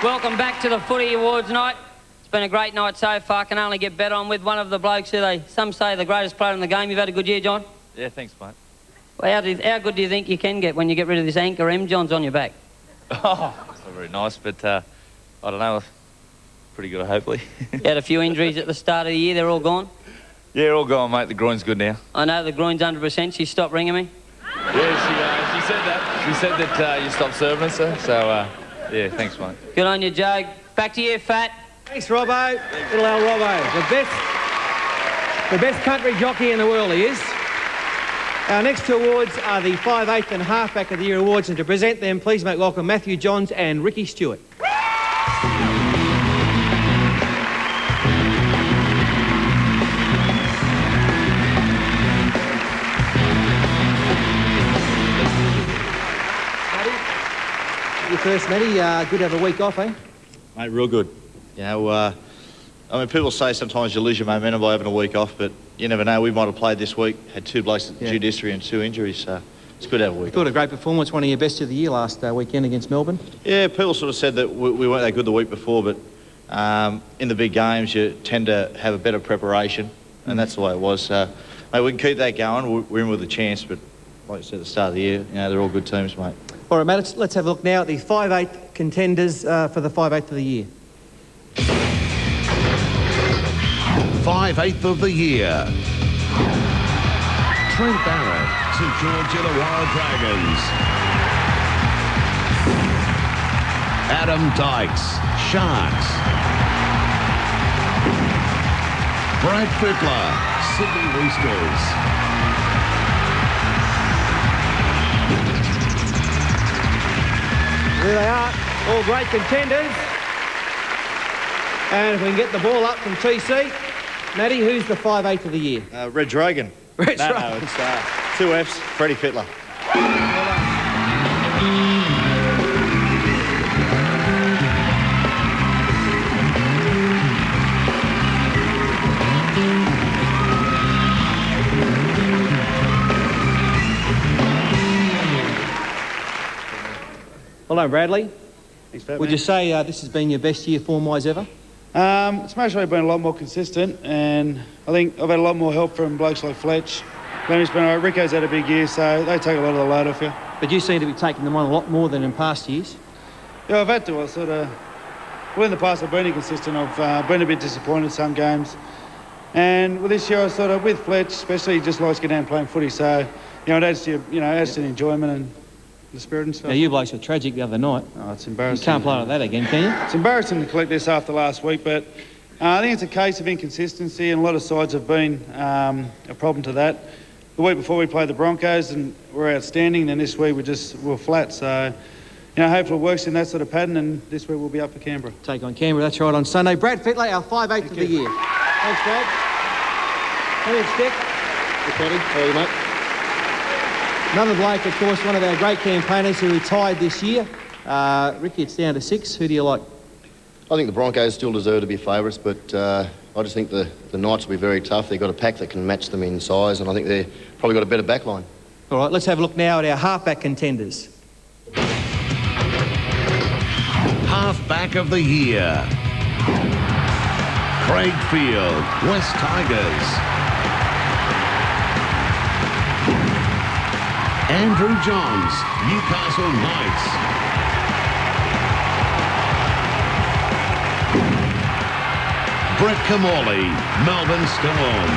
Welcome back to the Footy Awards night. It's been a great night so far. Can only get better. I'm with one of the blokes who some say the greatest player in the game. You've had a good year, John? Yeah, thanks, mate. Well, how good do you think you can get when you get rid of this anchor M. John's on your back? Oh, that's not very nice, but I don't know. Pretty good, hopefully. You had a few injuries at the start of the year. They're all gone? Yeah, all gone, mate. The groin's good now. I know the groin's 100%. She stopped ringing me. Yeah, she said that. She said that you stopped serving us, so yeah, thanks, mate. Good on you, Joe. Back to you, Fat. Thanks, Robbo. Little old Robbo. The best country jockey in the world he is. Our next two awards are the 5'8" and Halfback of the Year awards, and to present them, please make welcome Matthew Johns and Ricky Stewart. You first, Matty. Good to have a week off, eh? Mate, real good. You know, I mean, people say sometimes you lose your momentum by having a week off, but you never know. We might have played this week, had 2 blokes at judiciary and 2 injuries, so it's good to have a week. Thought a great performance, one of your best of the year last weekend against Melbourne. Yeah, people sort of said that we weren't that good the week before, but in the big games you tend to have a better preparation, and that's the way it was. Mate, we can keep that going. We're in with a chance, but like I said at the start of the year, you know, they're all good teams, mate. All right, mate, let's have a look now at the 5'8" contenders for the 5'8" of the year. 5'8" of the year. Trent Barrett, St George Illawarra Dragons. Adam Dykes, Sharks. Brad Fittler, Sydney Roosters. There they are, all great contenders. And if we can get the ball up from TC, Matty, who's the 5'8" of the year? Red Dragon. Red No, Dragon. it's 2 Fs, Freddie Fittler. Well done, Bradley. Thanks for having Would me. you say this has been your best year form-wise ever? It's mostly been a lot more consistent, and I think I've had a lot more help from blokes like Fletch. Lemmy's been all right. Rico's had a big year, so they take a lot of the load off you. But you seem to be taking them on a lot more than in past years. Yeah, I've had to. Well, in the past I've been inconsistent. I've been a bit disappointed some games. And with this year I sort of, with Fletch especially, he just likes getting out and playing footy, so, it adds to the enjoyment and the spirit and stuff. Now, you blokes were tragic the other night. Oh, it's embarrassing. You can't play like that again, can you? It's embarrassing to collect this after last week, but I think it's a case of inconsistency, and a lot of sides have been a problem to that. The week before we played the Broncos and we're outstanding, and this week we're flat. So, hopefully it works in that sort of pattern, and this week we'll be up for Canberra. Take on Canberra, that's right, on Sunday. Brad Fittler, our 5'8" of the year. Thanks, Brad. Thanks, Dick. Hey, Paddy. How are you, mate? Another bloke, of course, one of our great campaigners who retired this year. Ricky, it's down to 6. Who do you like? I think the Broncos still deserve to be favourites, but I just think the Knights will be very tough. They've got a pack that can match them in size, and I think they've probably got a better backline. All right, let's have a look now at our halfback contenders. Halfback of the year. Craig Field, West Tigers. Andrew Johns, Newcastle Knights. Brett Camorley, Melbourne Storm.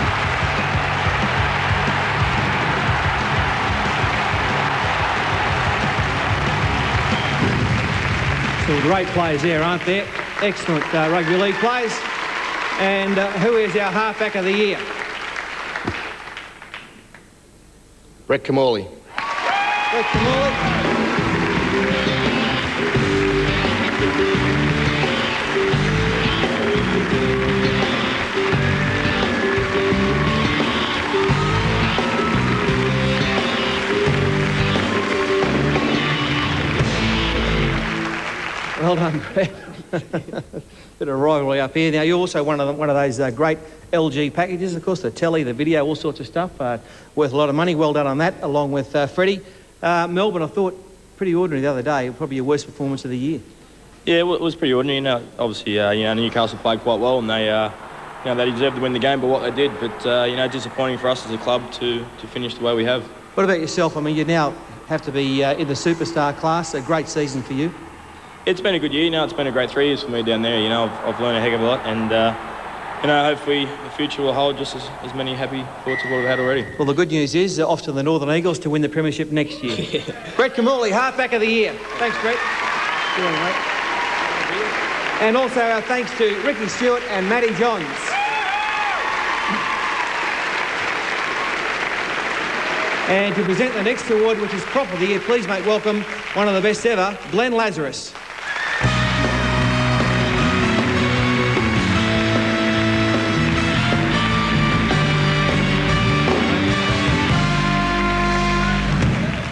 Some great players there, aren't there? Excellent rugby league players. And who is our halfback of the year? Brett Camorley. Brett Camorley. Well done, Brett. Bit of rivalry up here. Now, you're also one of those great LG packages, of course, the telly, the video, all sorts of stuff. Worth a lot of money. Well done on that, along with Freddie. Melbourne, I thought, pretty ordinary the other day. Probably your worst performance of the year. Yeah, it was pretty ordinary. Obviously, Newcastle played quite well, and they deserved to win the game by what they did. But disappointing for us as a club to finish the way we have. What about yourself? I mean, you now have to be in the superstar class. A great season for you. It's been a good year. It's been a great 3 years for me down there. I've learned a heck of a lot, and hopefully the future will hold just as many happy thoughts of what I've had already. Well, the good news is off to the Northern Eagles to win the premiership next year. Brett Camorley, halfback of the year. Thanks, Brett. Good on, mate. And also our thanks to Ricky Stewart and Matty Johns. And to present the next award, which is Prop of the Year, please make welcome one of the best ever, Glenn Lazarus.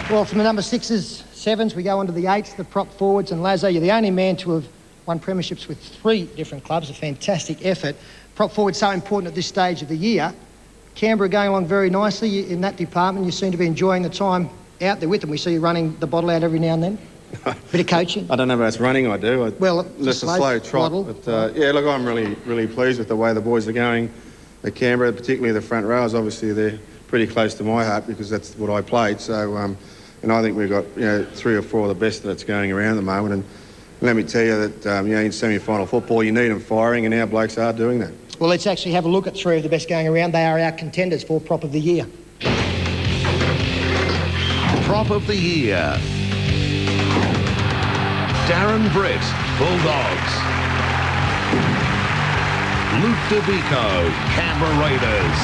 Well, from the number 6s, 7s, we go on to the 8s, the prop forwards, and Lazo, you're the only man to have won premierships with 3 different clubs, a fantastic effort. Prop forward so important at this stage of the year. Canberra going along very nicely in that department. You seem to be enjoying the time out there with them. We see you running the bottle out every now and then. Bit of coaching. I don't know about running, I do. Well, just a slow trot. bottle. But look, I'm really pleased with the way the boys are going at Canberra, particularly the front rows. Obviously, they're pretty close to my heart because that's what I played. So, and I think we've got 3 or 4 of the best that's going around at the moment. And let me tell you that in semi-final football, you need them firing, and our blokes are doing that. Well, let's actually have a look at 3 of the best going around. They are our contenders for Prop of the Year. Prop of the Year. Darren Britt, Bulldogs. Luke DeVico, Canberra Raiders.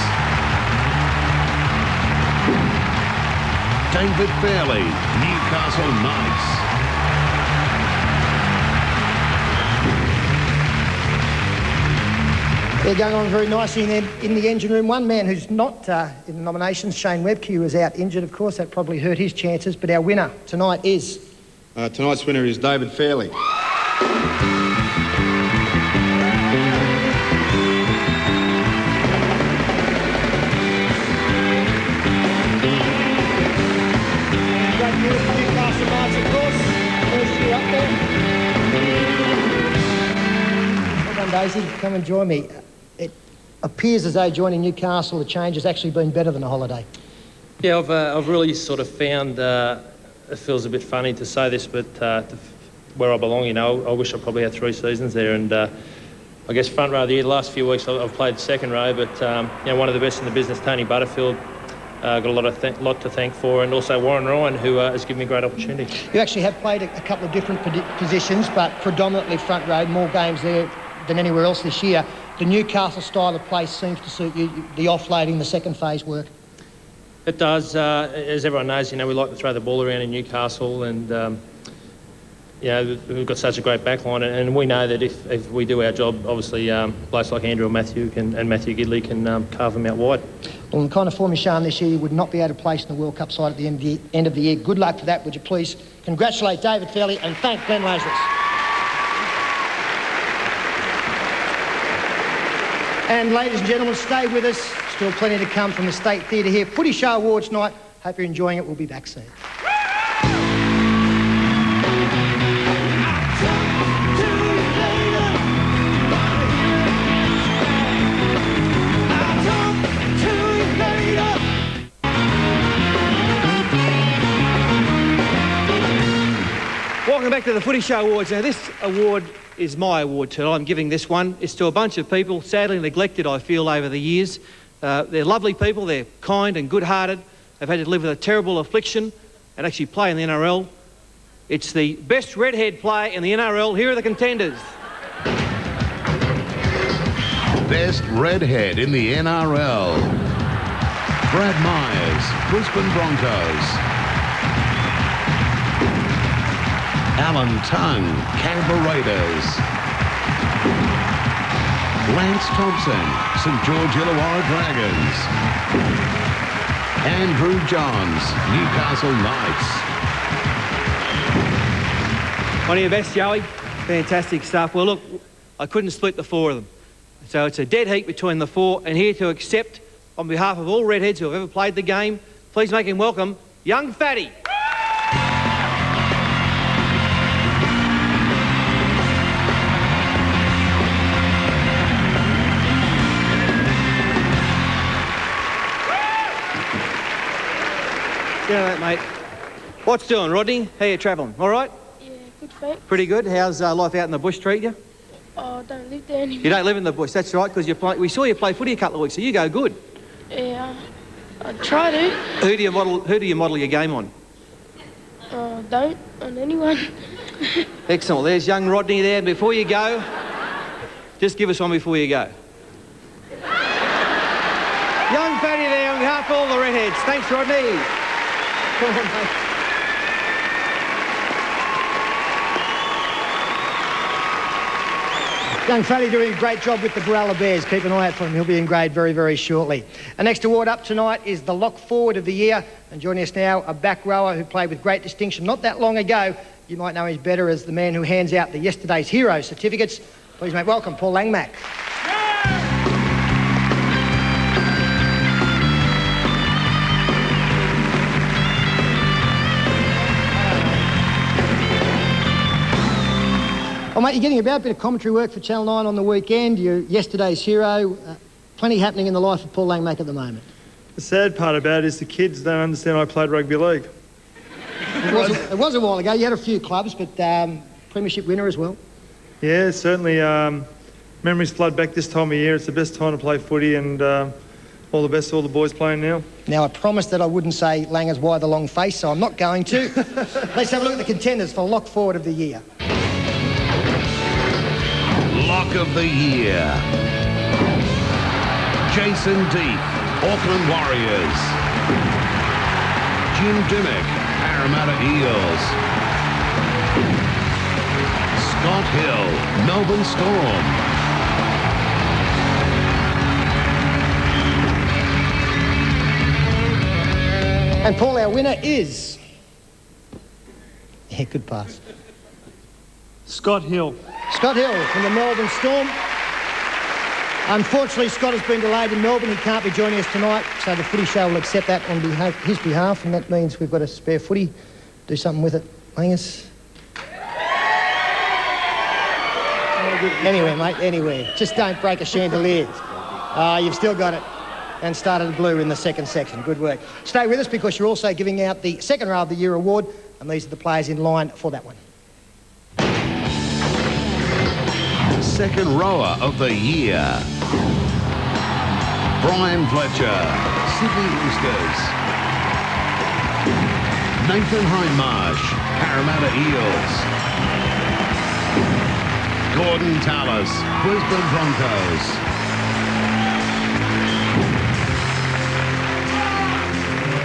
David Fairley, Newcastle Knights. They're going on very nicely in the engine room. One man who's not in the nominations, Shane Webke, who was out injured, of course. That probably hurt his chances. But our winner tonight is... Tonight's winner is David Fairley. Great news for Newcastle Knights, of course. First year up there. Well done, Daisy. Come and join me. It appears as though joining Newcastle, the change has actually been better than a holiday. Yeah, I've really sort of found, it feels a bit funny to say this, but where I belong, you know, I wish I probably had 3 seasons there. And I guess front row of the year, the last few weeks I've played second row, but you know, one of the best in the business, Tony Butterfield, got a lot to thank for, and also Warren Ryan, who has given me great opportunity. You actually have played a couple of different positions, but predominantly front row, more games there than anywhere else this year. The Newcastle style of play seems to suit you, the offloading, the second phase work. It does. As everyone knows, you know, we like to throw the ball around in Newcastle, and you know, we've got such a great backline, and we know that if we do our job, obviously blokes like Andrew and Matthew Matthew Gidley can carve them out wide. Well, in the kind of form you're showing this year, you would not be able to place in the World Cup side at the end of the year. Good luck for that. Would you please congratulate David Fairley and thank Glenn Lazarus. And ladies and gentlemen, stay with us. Still plenty to come from the State Theatre here. Footy Show Awards night. Hope you're enjoying it. We'll be back soon. Welcome back to the Footy Show Awards. Now, this award is my award tonight. I'm giving this one. It's to a bunch of people, sadly neglected, I feel, over the years. They're lovely people. They're kind and good-hearted. They've had to live with a terrible affliction and actually play in the NRL. It's the best redhead player in the NRL. Here are the contenders. Best redhead in the NRL. Brad Myers, Brisbane Broncos. Alan Tongue, Canberra Raiders. Lance Thompson, St George Illawarra Dragons. Andrew Johns, Newcastle Knights. One of your best, Joey. Fantastic stuff. Well, look, I couldn't split the 4 of them. So it's a dead heat between the 4, and here to accept, on behalf of all redheads who have ever played the game, please make him welcome, Young Fatty. Yeah, mate. What's doing, Rodney? How you travelling? All right? Yeah, good, thanks. Pretty good. How's life out in the bush treat you? Oh, I don't live there anymore. You don't live in the bush, that's right, because we saw you play footy a couple of weeks, so you go good. Yeah, I try to. Who do you model your game on? Don't, on anyone. Excellent. Well, there's young Rodney there. Before you go, just give us one before you go. Young Fatty there on behalf of all the redheads. Thanks, Rodney. Come on, mate. Young Fatty doing a great job with the Baralla Bears. Keep an eye out for him. He'll be in grade very, very shortly. Our next award up tonight is the Lock Forward of the Year. And joining us now, a back rower who played with great distinction not that long ago. You might know him better as the man who hands out the Yesterday's Hero certificates. Please make welcome Paul Langmack. Well, mate, you're getting about a bit of commentary work for Channel 9 on the weekend. You're Yesterday's Hero. Plenty happening in the life of Paul Langmack at the moment. The sad part about it is the kids don't understand I played rugby league. It was a while ago. You had a few clubs, but premiership winner as well. Yeah, certainly. Memories flood back this time of year. It's the best time to play footy, and all the best to all the boys playing now. Now, I promised that I wouldn't say Langers, why the long face, so I'm not going to. Let's have a look at the contenders for Lock Forward of the Year. Lock of the Year. Jason Deep, Auckland Warriors. Jim Dimmock, Parramatta Eels. Scott Hill, Melbourne Storm. And Paul, our winner is... Yeah, good pass. Scott Hill. Scott Hill from the Melbourne Storm. Unfortunately, Scott has been delayed in Melbourne. He can't be joining us tonight, so the Footy Show will accept that on his behalf, and that means we've got a spare footy. Do something with it, Angus. Anywhere, mate, anywhere. Just don't break a chandelier. You've still got it. And started blue in the second section. Good work. Stay with us because you're also giving out the Second Row of the Year award, and these are the players in line for that one. Second rower of the year. Brian Fletcher, Sydney Roosters. Nathan Hindmarsh, Parramatta Eels. Gordon Tallis, Brisbane Broncos.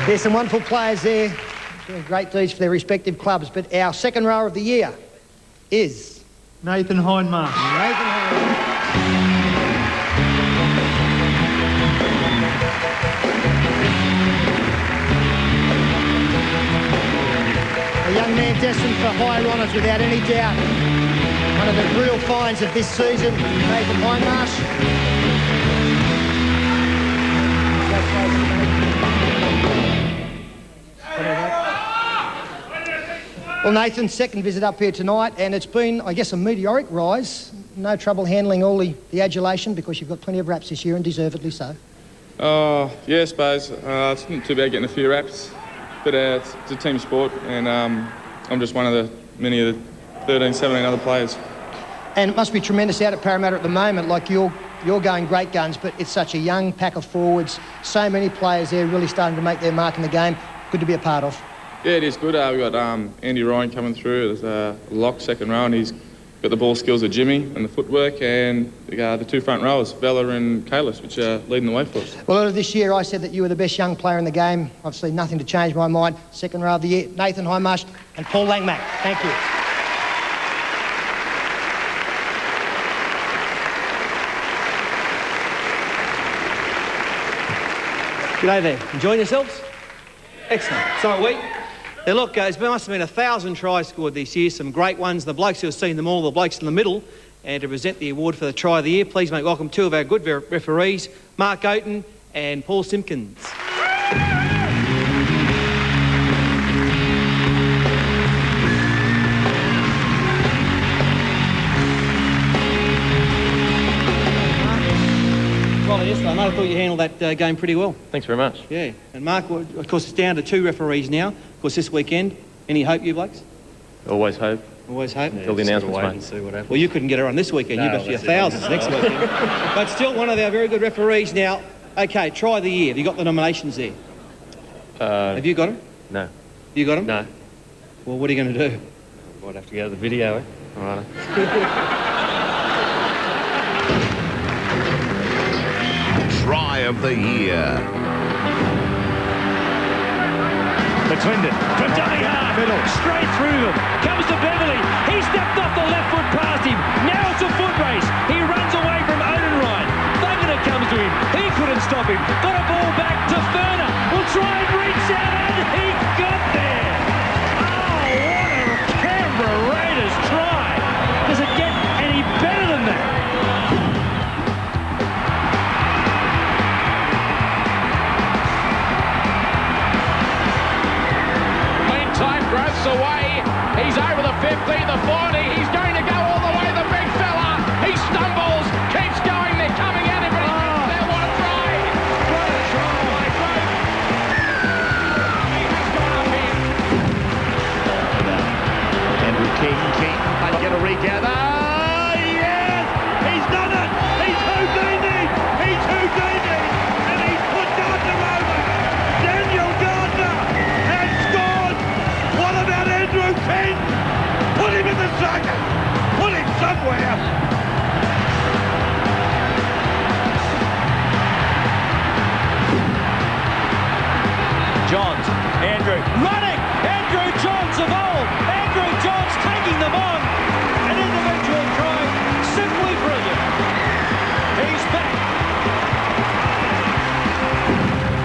There's some wonderful players there doing great deeds for their respective clubs, but our second rower of the year is... Nathan Hindmarsh. Nathan Hindmarsh. A young man destined for higher honours without any doubt. One of the real finds of this season, Nathan Hindmarsh. Well, Nathan, second visit up here tonight, and it's been, I guess, a meteoric rise. No trouble handling all the adulation because you've got plenty of raps this year, and deservedly so. Yeah, I suppose. It's not too bad getting a few raps, but it's a team sport, and I'm just one of the many of the 13, 17 other players. And it must be tremendous out at Parramatta at the moment. Like you're going great guns, but it's such a young pack of forwards. So many players there really starting to make their mark in the game. Good to be a part of. Yeah, it is good. We've got Andy Ryan coming through as a lock second row, and he's got the ball skills of Jimmy and the footwork, and the two front rowers, Vella and Kalis, which are leading the way for us. Well, earlier this year I said that you were the best young player in the game. Obviously nothing to change my mind. Second row of the year, Nathan Hindmarsh and Paul Langmack. Thank you. G'day there. Enjoying yourselves? Excellent. So are we. Now look, there must have been 1,000 tries scored this year, some great ones. The blokes who have seen them all, the blokes in the middle, and to present the award for the try of the year, please make welcome two of our good referees, Mark Oaten and Paul Simpkins. Well, yes, I thought you handled that game pretty well. Thanks very much. Yeah, and Mark, of course, it's down to two referees now. Of course, this weekend, any hope, you blokes? Always hope. Always hope. Until the announcements, mate. Well, you couldn't get her on this weekend. You must be thousands next weekend. But still, one of our very good referees now. Okay, try of the year. Have you got the nominations there? Have you got them? No. You got them? No. Well, what are you going to do? Might have to go to the video, eh? All right. Try of the year. McClendon from dummy half, straight through them, comes to Beverley, he stepped off the left foot past him, now it's a foot race, he runs away from Odenride, Thuggener comes to him, he couldn't stop him, got a ball back to Ferner, will try and reach out and he got there! Oh, what a Canberra Raiders try! Does it get any better than that? Growth's away, he's over the 50, the 40, he's going to go all the way, the big fella, he stumbles, keeps going, they're coming at him, but he gets there, what a try! What a try! He has gone up here. Andrew King might get a regather, yes! He's done it! He's Houdini! He's Houdini! And he's put Gardner over! Daniel Gardner has scored! What about Andrew King? Put him in the circuit! Put him somewhere! Johns, Andrew, running! Andrew Johns of old! Andrew Johns taking them on! An individual try, simply brilliant! He's back!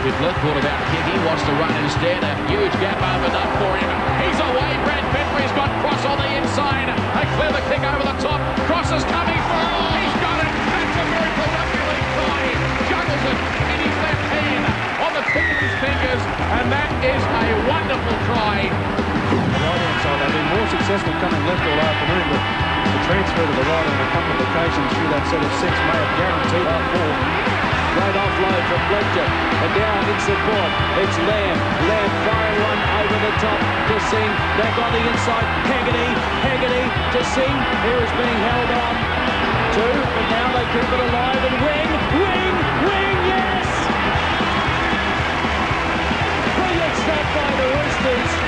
With Cliff thought about kicking, wants to run instead. A huge gap opened up for him. He's away. Brad Petrie has got Cross on the inside. A clever kick over the top. Cross is coming through. He's got it. That's a very productive try. Juggles it in his left hand on the tip of his fingers, and that is a wonderful try. On the right-hand side, they've been more successful coming left all afternoon, but the transfer to the right on a couple of occasions through that set of six may have guaranteed that ball. Great offload from Fletcher, and now in support, it's Lamb. Lamb firing one over the top to Singh. Back on the inside, Hegarty to Singh, who is being held on. Two, but now they keep it alive, and Wing, yes! Brilliant stuff by the Roosters.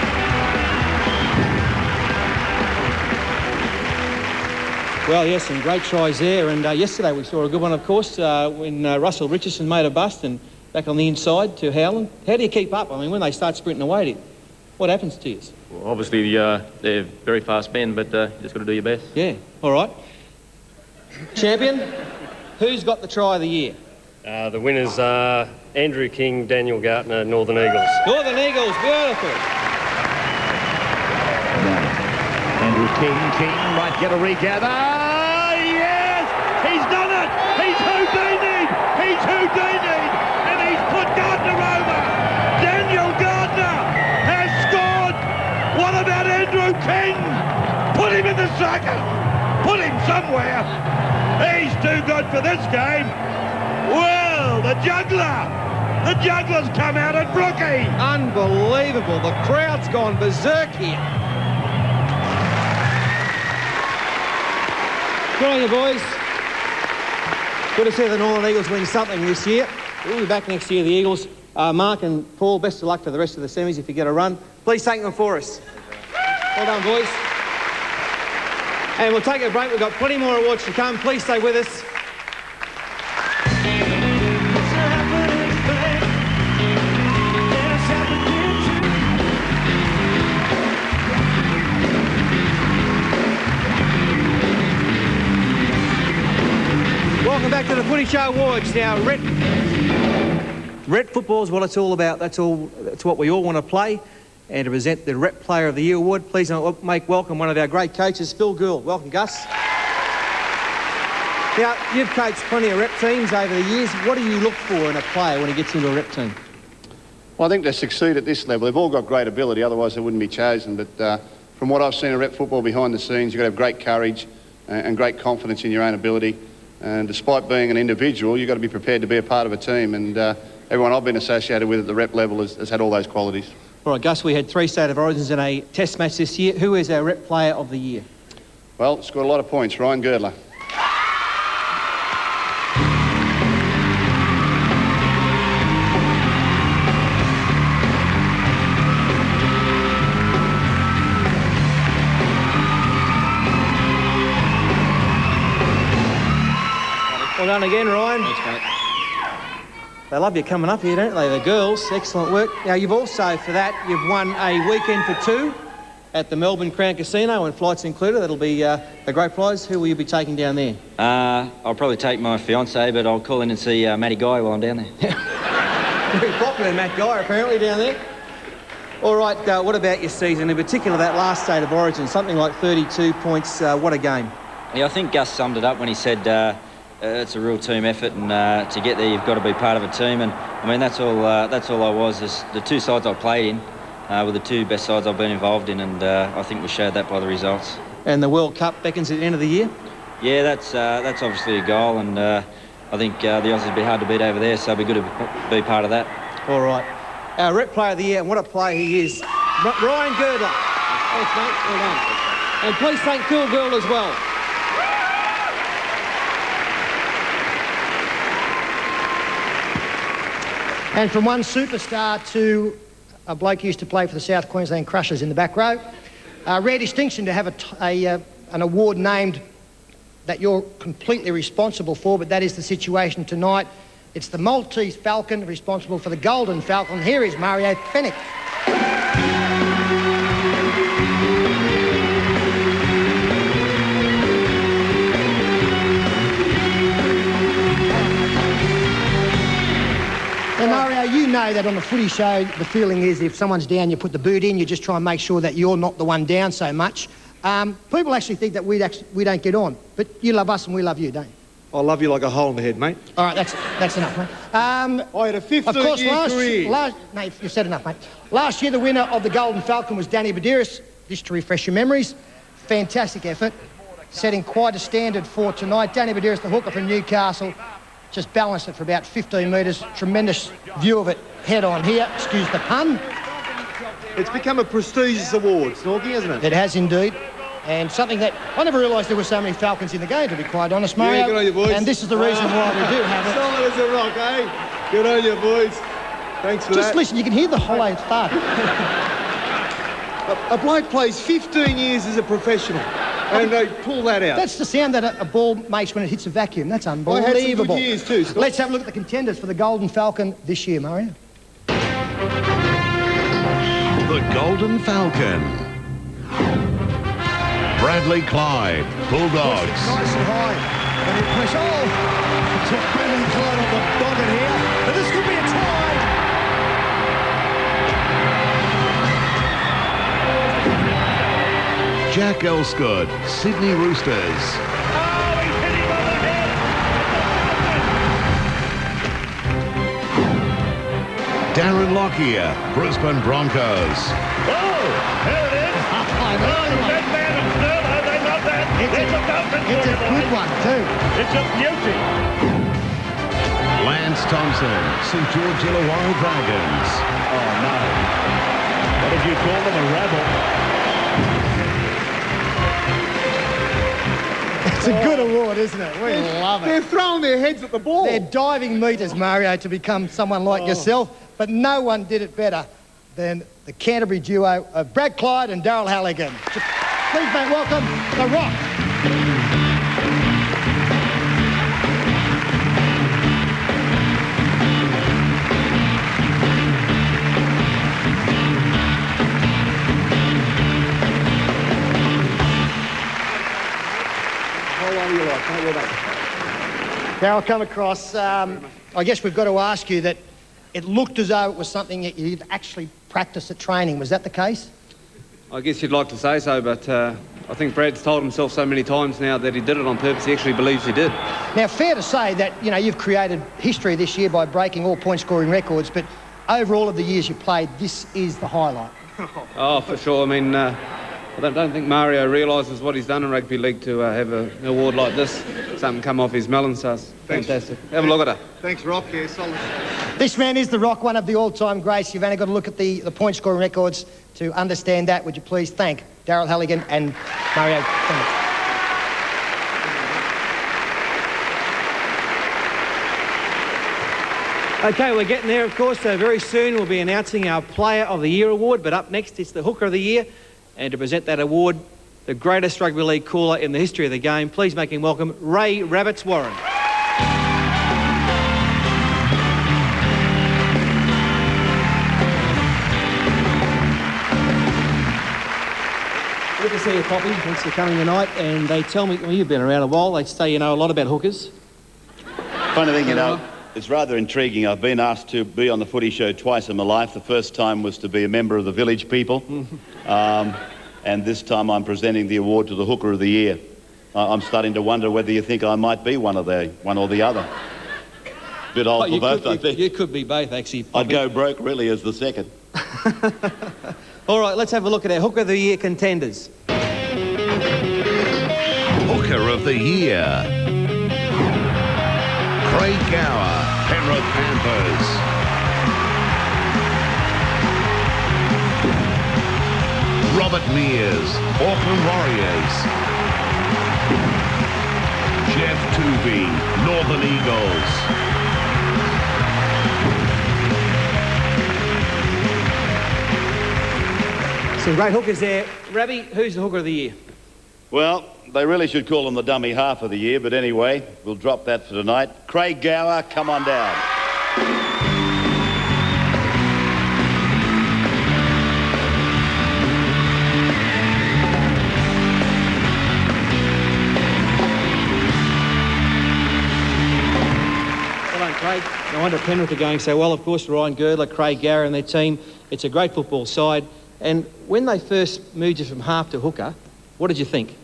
Well, yes, some great tries there. And yesterday we saw a good one, of course, when Russell Richardson made a bust and back on the inside to Howland. How do you keep up? I mean, when they start sprinting away, what happens to you? Well, obviously, they're very fast men, but you just got to do your best. Yeah, all right. Champion, who's got the try of the year? The winners are Andrew King, Daniel Gartner, Northern Eagles. Northern Eagles, beautiful. Andrew King might get a regather. Yes! He's done it! He's Houdini'd! And he's put Gardner over! Daniel Gardner has scored! What about Andrew King? Put him in the circle! Put him somewhere! He's too good for this game! Well, the juggler's come out at Brookie! Unbelievable, the crowd's gone berserk here. Good on you, boys. Good to see the Northern Eagles win something this year. We'll be back next year, the Eagles. Mark and Paul, best of luck for the rest of the semis if you get a run. Please thank them for us. Well done, boys. And we'll take a break. We've got plenty more awards to come. Please stay with us. Welcome back to the Footy Show Awards. Now, Rep football is what it's all about. That's what we all want to play. And to present the Rep Player of the Year award, please make welcome one of our great coaches, Phil Gould. Welcome, Gus. Now, you've coached plenty of Rep teams over the years. What do you look for in a player when he gets into a Rep team? Well, I think to succeed at this level, they've all got great ability, otherwise they wouldn't be chosen. But from what I've seen of Rep football behind the scenes, you've got to have great courage and great confidence in your own ability. And despite being an individual, you've got to be prepared to be a part of a team. And everyone I've been associated with at the Rep level has had all those qualities. All right, Gus, we had 3 State of Origins in a test match this year. Who is our Rep Player of the Year? Well, scored a lot of points, Ryan Girdler. Well done again, Ryan. Thanks, mate. They love you coming up here, don't they, the girls? Excellent work. Now, you've also, for that, you've won a weekend for 2 at the Melbourne Crown Casino, and flights included. That'll be a great prize. Who will you be taking down there? I'll probably take my fiancée, but I'll call in and see Matty Guy while I'm down there. Very popular, Matt Guy, apparently, down there. All right, what about your season, in particular that last State of Origin, something like 32 points. What a game. Yeah, I think Gus summed it up when he said it's a real team effort, and to get there you've got to be part of a team. And I mean, that's all I was. The 2 sides I played in were the 2 best sides I've been involved in, and I think we showed that by the results. And the World Cup beckons at the end of the year? Yeah, that's obviously a goal, and I think the Aussies would be hard to beat over there, so it'd be good to be part of that. All right. Our Rep Player of the Year, and what a player he is, Ryan Girdler. Thanks, mate. Well done. And please thank Phil Gould as well. And from one superstar to a bloke who used to play for the South Queensland Crushers in the back row, rare distinction to have an award named that you're completely responsible for, but that is the situation tonight. It's the Maltese Falcon responsible for the Golden Falcon. Here is Mario Fenech. Now, Mario, you know that on the footy show, the feeling is if someone's down, you put the boot in, you just try and make sure that you're not the one down so much. People actually think that we don't get on, but you love us and we love you, don't you? I love you like a hole in the head, mate. All right, that's enough, mate. I had a 15-year career. Mate, you've said enough, mate. Last year, the winner of the Golden Falcon was Danny Badiris. Just to refresh your memories, fantastic effort, setting quite a standard for tonight. Danny Badiris, the hooker from Newcastle, just balanced it for about 15 metres. Tremendous view of it head on here. Excuse the pun. It's become a prestigious award, Snorky, hasn't it? It has indeed. And something that I never realised there were so many Falcons in the game, to be quite honest, Mario. Yeah, good on you, boys. And this is the reason why we do have it. Solid as a rock, eh? Good on you, boys. Thanks for Just that. listen, you can hear the hollow thud. A bloke plays 15 years as a professional, and they pull that out. That's the sound that a ball makes when it hits a vacuum. That's I unbelievable. had some good years too, Scott. Let's have a look at the contenders for the Golden Falcon this year, Mario. The Golden Falcon. Bradley Clyde, Bulldogs. Nice and high. And it push. It's a Bradley Clyde on the dogged here. And this could be a tie. Jack Elsgood, Sydney Roosters. Darren Lockyer, Brisbane Broncos. It's a good one, too. It's a beauty. Lance Thompson, St George Illawarra Dragons. Oh, no. What did you call them, a rebel? It's a good award, isn't it? We love it. They're throwing their heads at the ball. They're diving metres, Mario, to become someone like yourself, but no one did it better than the Canterbury duo of Brad Clyde and Daryl Halligan. Please, mate, welcome The Rock. How long are you like, mate? Well done. Daryl, come across. I guess we've got to ask you that it looked as though it was something that you'd actually practice at training. Was that the case? I guess you'd like to say so, but I think Brad's told himself so many times now that he did it on purpose, he actually believes he did. Now, fair to say that, you know, you've created history this year by breaking all point-scoring records, but over all of the years you played, this is the highlight. Oh, for sure. I mean, I don't think Mario realises what he's done in rugby league to have an award like this. Something come off his melon, so it's fantastic. Have a look at it. Thanks, Rock. Yeah, solid. This man is The Rock, one of the all-time greats. You've only got to look at the point-scoring records to understand that. Would you please thank Daryl Halligan and Mario Clements. OK, we're getting there, of course. So very soon we'll be announcing our Player of the Year award. But up next, it's the Hooker of the Year. And to present that award, the greatest rugby league caller in the history of the game, please make him welcome Ray Rabbits Warren. Good to see you, Poppy. Thanks for coming tonight. And they tell me, well, you've been around a while, they say you know a lot about hookers. Funny thing, you know, it's rather intriguing. I've been asked to be on the footy show twice in my life. The first time was to be a member of the Village People. And this time I'm presenting the award to the Hooker of the Year. I'm starting to wonder whether you think I might be one or the other. Bit old for both, I think. You could be both, actually, Poppy. I'd go broke, really, as the second. All right, let's have a look at our Hooker of the Year contenders. Hooker of the Year. Craig Gower, Penrith Panthers. Robert Mears, Auckland Warriors. Jeff Tuvey, Northern Eagles. Some great hookers there. Rabbi, who's the Hooker of the Year? Well, they really should call him the dummy half of the year, but anyway, we'll drop that for tonight. Craig Gower, come on down. Well done, Craig. Now, reminder, Penrith are going so well. Of course, Ryan Girdler, Craig Gower and their team. It's a great football side. And when they first moved you from half to hooker, what did you think?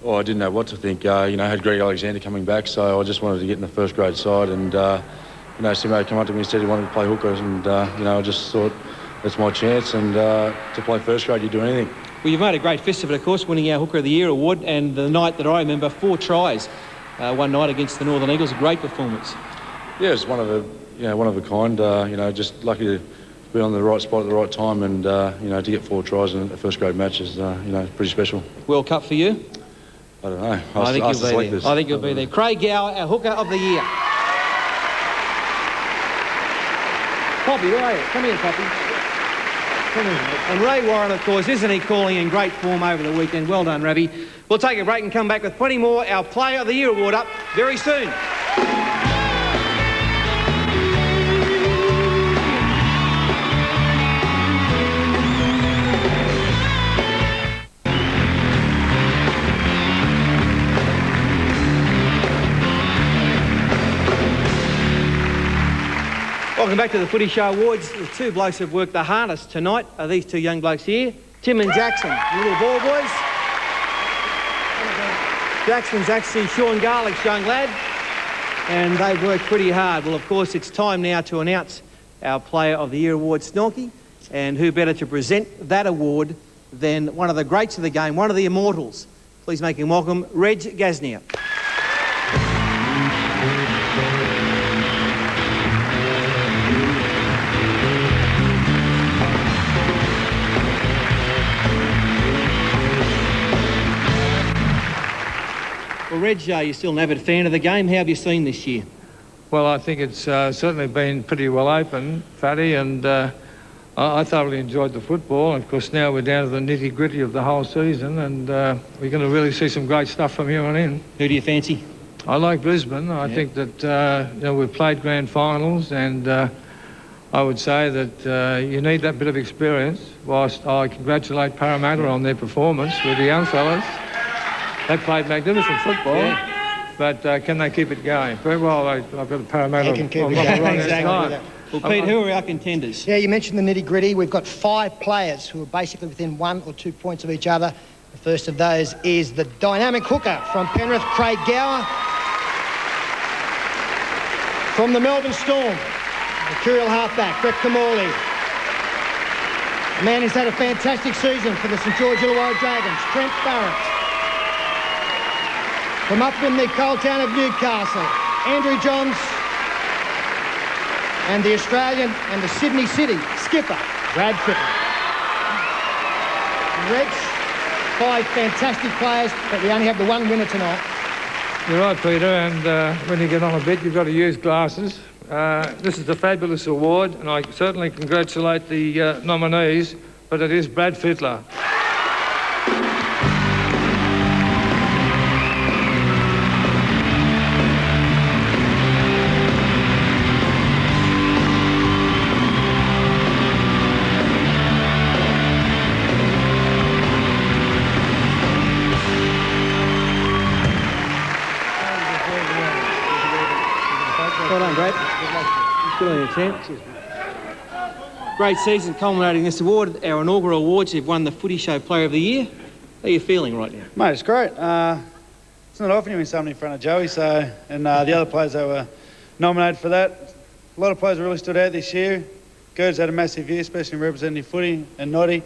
Oh, I didn't know what to think. I had Greg Alexander coming back, so I just wanted to get in the first grade side. And, Simo came up to me and said he wanted to play hookers. And, I just thought that's my chance. And to play first grade, you do anything. Well, you've made a great fist of it, of course, winning our Hooker of the Year award. And the night that I remember, 4 tries one night against the Northern Eagles. A great performance. Yeah, it's one of a kind. Just lucky to be on the right spot at the right time. And, to get 4 tries in a first grade match is, pretty special. World Cup for you? I don't know. I think you'll be there. I think you'll be there. Craig Gower, our Hooker of the Year. Poppy, where are you? Come here, Poppy. Come here. And Ray Warren, of course, isn't he calling in great form over the weekend? Well done, Ravi. We'll take a break and come back with plenty more. Our Player of the Year award up very soon. Welcome back to the Footy Show Awards. The 2 blokes who've worked the hardest tonight are these 2 young blokes here, Tim and Jackson, the little ball boys. Jackson's actually Sean Garlick's young lad, and they've worked pretty hard. Well, of course, it's time now to announce our Player of the Year award, Snorky, and who better to present that award than one of the greats of the game, one of the immortals. Please make him welcome, Reg Gasnier. Well, Reg, you're still an avid fan of the game. How have you seen this year? Well, I think it's certainly been pretty well open, Fatty, and I thoroughly enjoyed the football. And of course, now we're down to the nitty-gritty of the whole season, and we're going to really see some great stuff from here on in. Who do you fancy? I like Brisbane. I think that we've played grand finals, and I would say that you need that bit of experience. Whilst I congratulate Parramatta on their performance with the young fellas. They played magnificent football, but can they keep it going? Very well, I've got a Parramatta. They can keep it going. Exactly. Well, Pete, who are our contenders? Yeah, you mentioned the nitty-gritty. We've got 5 players who are basically within 1 or 2 points of each other. The first of those is the dynamic hooker from Penrith, Craig Gower. From the Melbourne Storm, mercurial halfback, Brett Kamali. A man who's had a fantastic season for the St George Illawarra Dragons, Trent Barrett. From up in the coal town of Newcastle, Andrew Johns, and the Australian and the Sydney City skipper, Brad Fittler. Reg, 5 fantastic players, but we only have the 1 winner tonight. You're right, Peter, and when you get on a bit, you've got to use glasses. This is a fabulous award, and I certainly congratulate the nominees, but it is Brad Fittler. Well done, Brad. Good on you, champ. Great season culminating this award, our inaugural awards. You've won the Footy Show Player of the Year. How are you feeling right now? Mate, it's great. It's not often you win something in front of Joey, and the other players that were nominated for that. A lot of players really stood out this year. Gerd's had a massive year, especially in representing footy, and Noddy.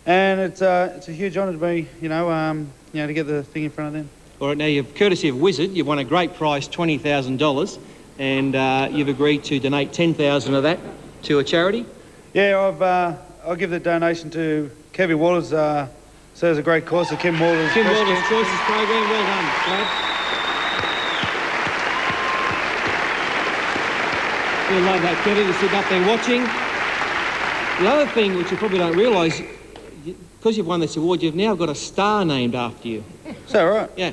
And it's a huge honour to be, to get the thing in front of them. All right, now you've, courtesy of Wizard, you've won a great prize, $20,000, and you've agreed to donate $10,000 of that to a charity. Yeah, I'll give the donation to Kevin Waters. So there's a great cause, the Kim Waters. Kim Waters Choices Program. Well done, Brad. We'll love that, Kevin, to sit up there watching. The other thing which you probably don't realise, because you've won this award, you've now got a star named after you. Is that right? Yeah.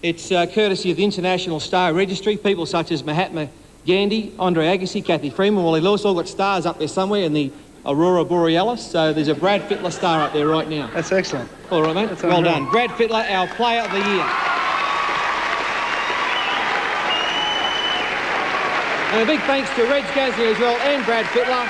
It's courtesy of the International Star Registry. People such as Mahatma Gandhi, Andre Agassi, Kathy Freeman, Wally Lewis, all got stars up there somewhere in the Aurora Borealis. So there's a Brad Fittler star up there right now. That's excellent. All right, mate. That's well unreal. done. Brad Fittler, our Player of the Year. And a big thanks to Reg Gasnier as well and Brad Fittler.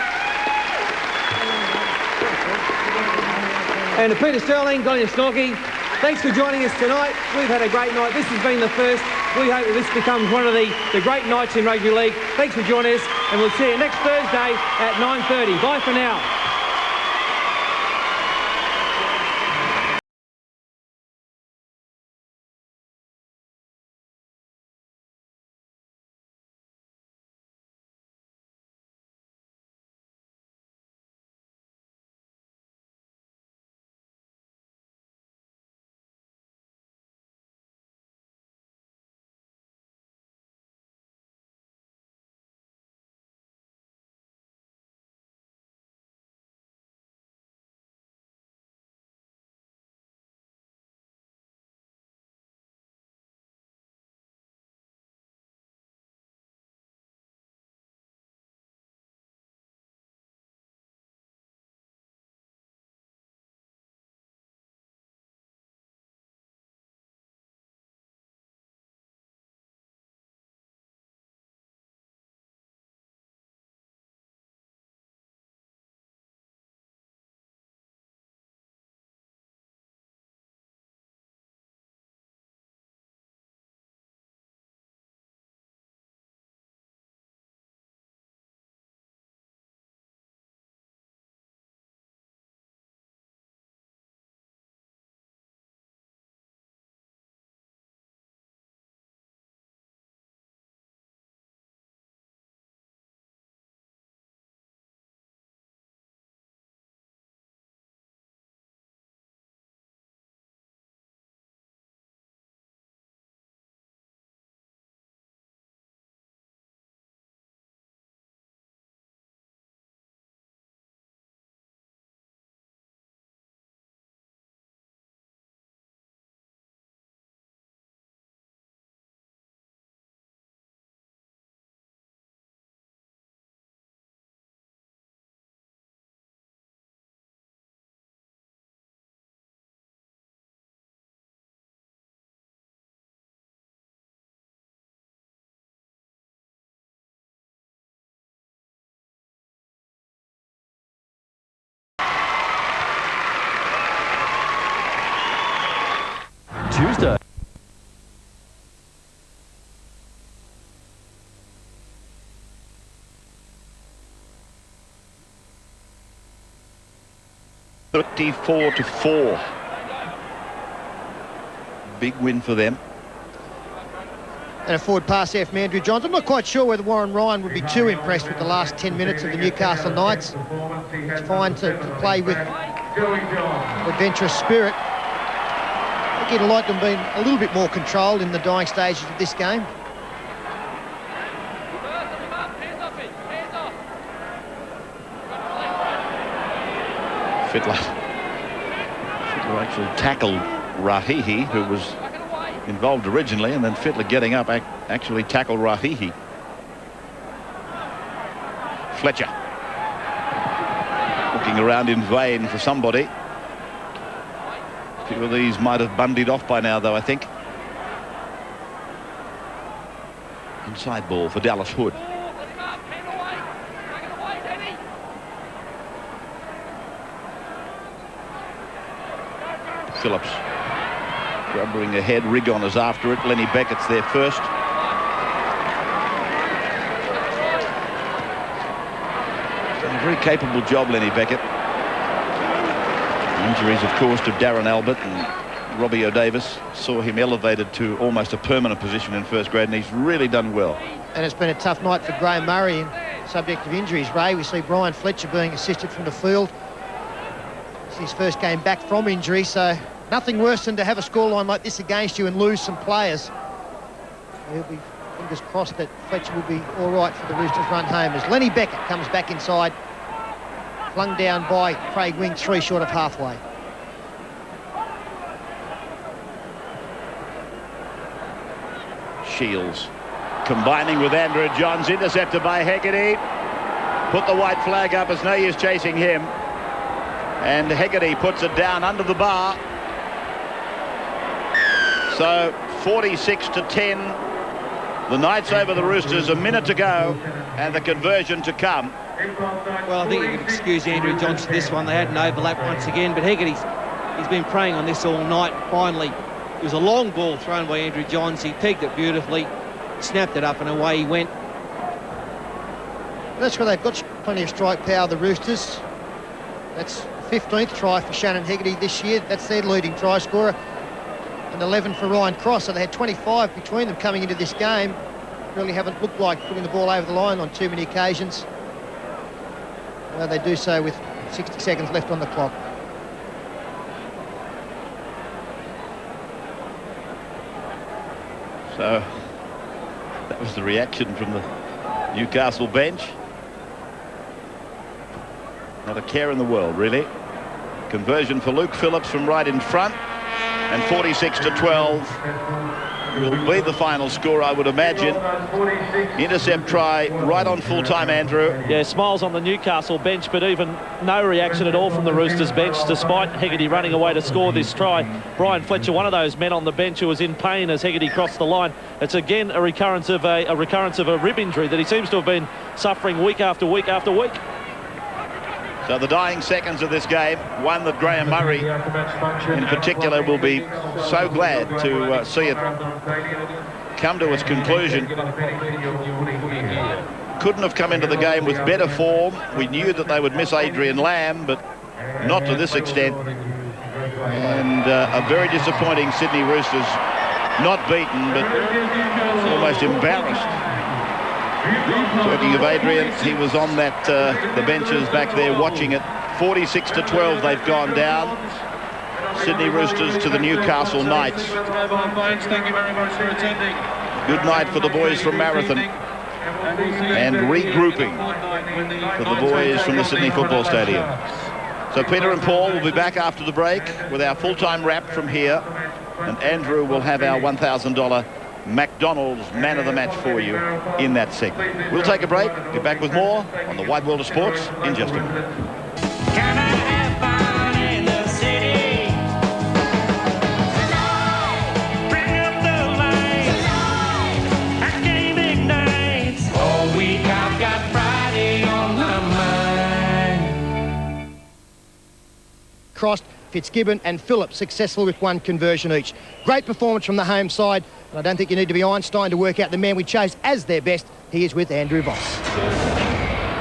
And to Peter Sterling, Donny Snorky, thanks for joining us tonight. We've had a great night. This has been the first. We hope that this becomes one of the great nights in rugby league. Thanks for joining us, and we'll see you next Thursday at 9:30. Bye for now. Tuesday. $34-4. Big win for them. And a forward pass there from Andrew Johns. I'm not quite sure whether Warren Ryan would be too impressed with the last 10 minutes of the Newcastle Knights. It's fine to play with adventurous spirit. I think he'd like them being a little bit more controlled in the dying stages of this game. Fittler actually tackled Rahihi, who was involved originally, and then Fittler getting up actually tackled Rahihi. Fletcher looking around in vain for somebody. A few of these might have bundied off by now, though, I think. Inside ball for Dallas Hood. Phillips grubbering ahead. Rigon is after it. Lenny Beckett's there first. Done a very capable job, Lenny Beckett. Injuries, of course, to Darren Albert and Robbie O'Davis saw him elevated to almost a permanent position in first grade, and he's really done well. And it's been a tough night for Graham Murray, subject of injuries. Ray, we see Brian Fletcher being assisted from the field. It's his first game back from injury, so nothing worse than to have a scoreline like this against you and lose some players. He'll be fingers crossed that Fletcher will be all right for the Roosters run home as Lenny Beckett comes back inside, flung down by Craig Wing, 3 short of halfway. Shields combining with Andrew Johns, intercepted by Hegarty. Put the white flag up as no use chasing him, and Hegarty puts it down under the bar. So 46-10 The Knights over the Roosters, a minute to go, and the conversion to come. Well, I think you can excuse Andrew Johns for this one. They had an overlap once again, but Hegarty's been preying on this all night. Finally, it was a long ball thrown by Andrew Johns. He pegged it beautifully, snapped it up, and away he went. That's where they've got plenty of strike power, the Roosters. That's 15th try for Shannon Hegarty this year. That's their leading try scorer. And 11 for Ryan Cross. So they had 25 between them coming into this game. Really haven't looked like putting the ball over the line on too many occasions. Well, they do so with 60 seconds left on the clock. So that was the reaction from the Newcastle bench. Not a care in the world, really. Conversion for Luke Phillips from right in front, and 46-12 will be the final score, I would imagine. Intercept try right on full-time, Andrew. Yeah, smiles on the Newcastle bench, but even no reaction at all from the Roosters bench, despite Hegarty running away to score this try. Brian Fletcher, one of those men on the bench who was in pain as Hegarty crossed the line. It's again a recurrence of a rib injury that he seems to have been suffering week after week after week. So the dying seconds of this game, one that Graham Murray in particular will be so glad to see it come to its conclusion. Couldn't have come into the game with better form. We knew that they would miss Adrian Lamb, but not to this extent. And a very disappointing Sydney Roosters, not beaten, but almost embarrassed. Talking of Adrian, he was on that the benches back there watching it. 46-12 they've gone down. Sydney Roosters to the Newcastle Knights. Thank you very much for attending. Good night for the boys from Marathon. And regrouping for the boys from the Sydney Football Stadium. So Peter and Paul will be back after the break with our full-time wrap from here. And Andrew will have our $1,000 McDonald's Man of the Match for you in that segment. We'll take a break, get back with more on the Wide World of Sports in just a minute. Can I have fun in the city? Bring up the lights. Our game ignites. All week I've got Friday on my mind. Crossed, Fitzgibbon and Phillips successful with one conversion each. Great performance from the home side, and I don't think you need to be Einstein to work out the man we chose as their best. He is with Andrew Voss.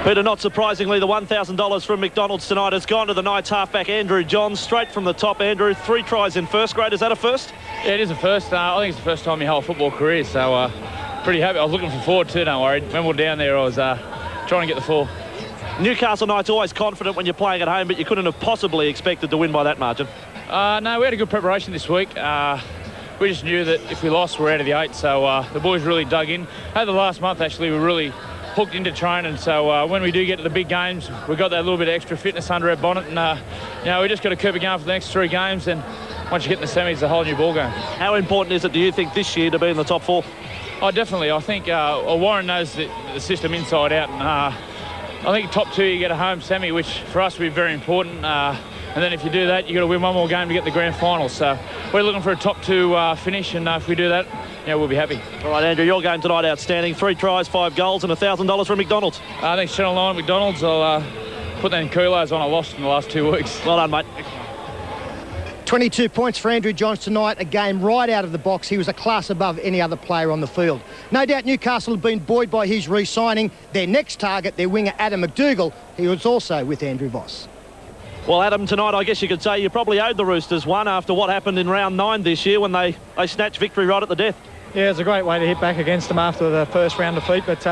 Peter, not surprisingly, the $1,000 from McDonald's tonight has gone to the Knights halfback Andrew Johns, straight from the top. Andrew, 3 tries in first grade. Is that a first? Yeah, it is a first. I think it's the first time in my whole football career, so pretty happy. I was looking forward to it, don't worry. When we were down there, I was trying to get the full. Newcastle Knights always confident when you're playing at home, but you couldn't have possibly expected to win by that margin. No, we had a good preparation this week. We just knew that if we lost, we're out of the 8, so the boys really dug in. Over the last month, actually, we really hooked into training, so when we do get to the big games, we've got that little bit of extra fitness under our bonnet, and we just got to keep it going for the next 3 games, and once you get in the semis, it's a whole new ball game. How important is it, do you think, this year to be in the top 4? Oh, definitely. I think Warren knows the system inside out, and I think top 2 you get a home semi, which for us will be very important. And then if you do that, you've got to win one more game to get the grand final. So we're looking for a top 2 finish, and if we do that, we'll be happy. All right, Andrew, your game tonight outstanding. 3 tries, 5 goals, and $1,000 from McDonald's. Thanks, Channel 9 McDonald's. I'll put them kilos on I lost in the last 2 weeks. Well done, mate. 22 points for Andrew Johns tonight, a game right out of the box. He was a class above any other player on the field. No doubt Newcastle have been buoyed by his re-signing. Their next target, their winger Adam McDougall, he was also with Andrew Voss. Well, Adam, tonight I guess you could say you probably owed the Roosters one after what happened in round 9 this year when they snatched victory right at the death. Yeah, it's a great way to hit back against them after the first round defeat, but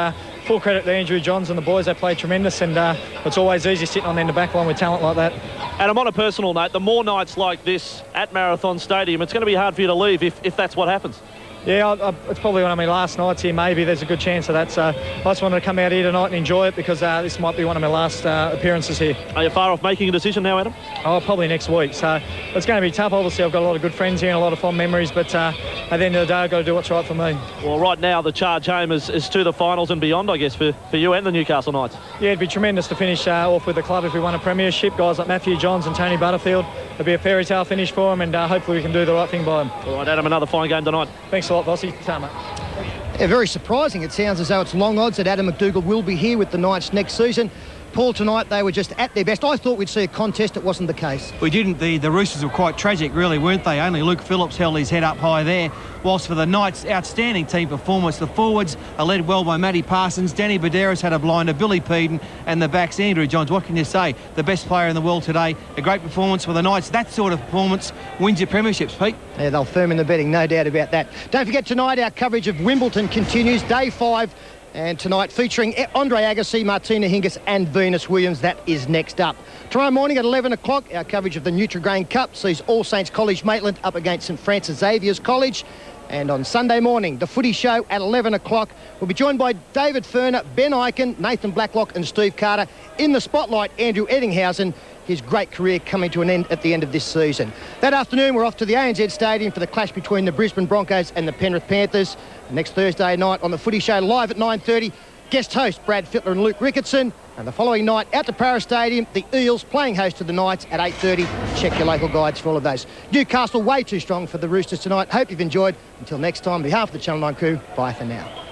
full credit to Andrew Johns and the boys. They played tremendous, and it's always easy sitting on the end of the back line with talent like that. Adam, on a personal note, the more nights like this at Marathon Stadium, it's going to be hard for you to leave if that's what happens. Yeah, it's probably one of my last nights here, maybe. There's a good chance of that, so I just wanted to come out here tonight and enjoy it because this might be one of my last appearances here. Are you far off making a decision now, Adam? Oh, probably next week, so it's going to be tough. Obviously, I've got a lot of good friends here and a lot of fond memories, but at the end of the day, I've got to do what's right for me. Well, right now, the charge home is to the finals and beyond, I guess, for you and the Newcastle Knights. Yeah, it'd be tremendous to finish off with the club if we won a premiership. Guys like Matthew Johns and Tony Butterfield, it'd be a fairy tale finish for them, and hopefully we can do the right thing by them. All right, Adam, another fine game tonight. Thanks a lot, Bossy. Ta, mate. Yeah, very surprising. It sounds as though it's long odds that Adam McDougall will be here with the Knights next season. Paul, tonight they were just at their best. I thought we'd see a contest. It wasn't the case. We didn't. The Roosters were quite tragic, really, weren't they? Only Luke Phillips held his head up high there. Whilst for the Knights, outstanding team performance. The forwards are led well by Matty Parsons. Danny Baderas had a blinder, Billy Peden, and the backs, Andrew Johns. What can you say? The best player in the world today. A great performance for the Knights. That sort of performance wins your premierships, Pete. Yeah, they'll firm in the betting, no doubt about that. Don't forget tonight our coverage of Wimbledon continues, day 5. And tonight featuring Andre Agassi, Martina Hingis and Venus Williams. That is next up. Tomorrow morning at 11 o'clock, our coverage of the Nutrigrain Cup sees All Saints College Maitland up against St Francis Xavier's College. And on Sunday morning, the Footy Show at 11 o'clock. We'll be joined by David Ferner, Ben Eichen, Nathan Blacklock and Steve Carter. In the spotlight, Andrew Eddinghausen. His great career coming to an end at the end of this season. That afternoon, we're off to the ANZ Stadium for the clash between the Brisbane Broncos and the Penrith Panthers. Next Thursday night on the Footy Show, live at 9:30, guest host Brad Fittler and Luke Ricketson. And the following night, out to Paris Stadium, the Eels playing host to the Knights at 8:30. Check your local guides for all of those. Newcastle way too strong for the Roosters tonight. Hope you've enjoyed. Until next time, on behalf of the Channel 9 crew, bye for now.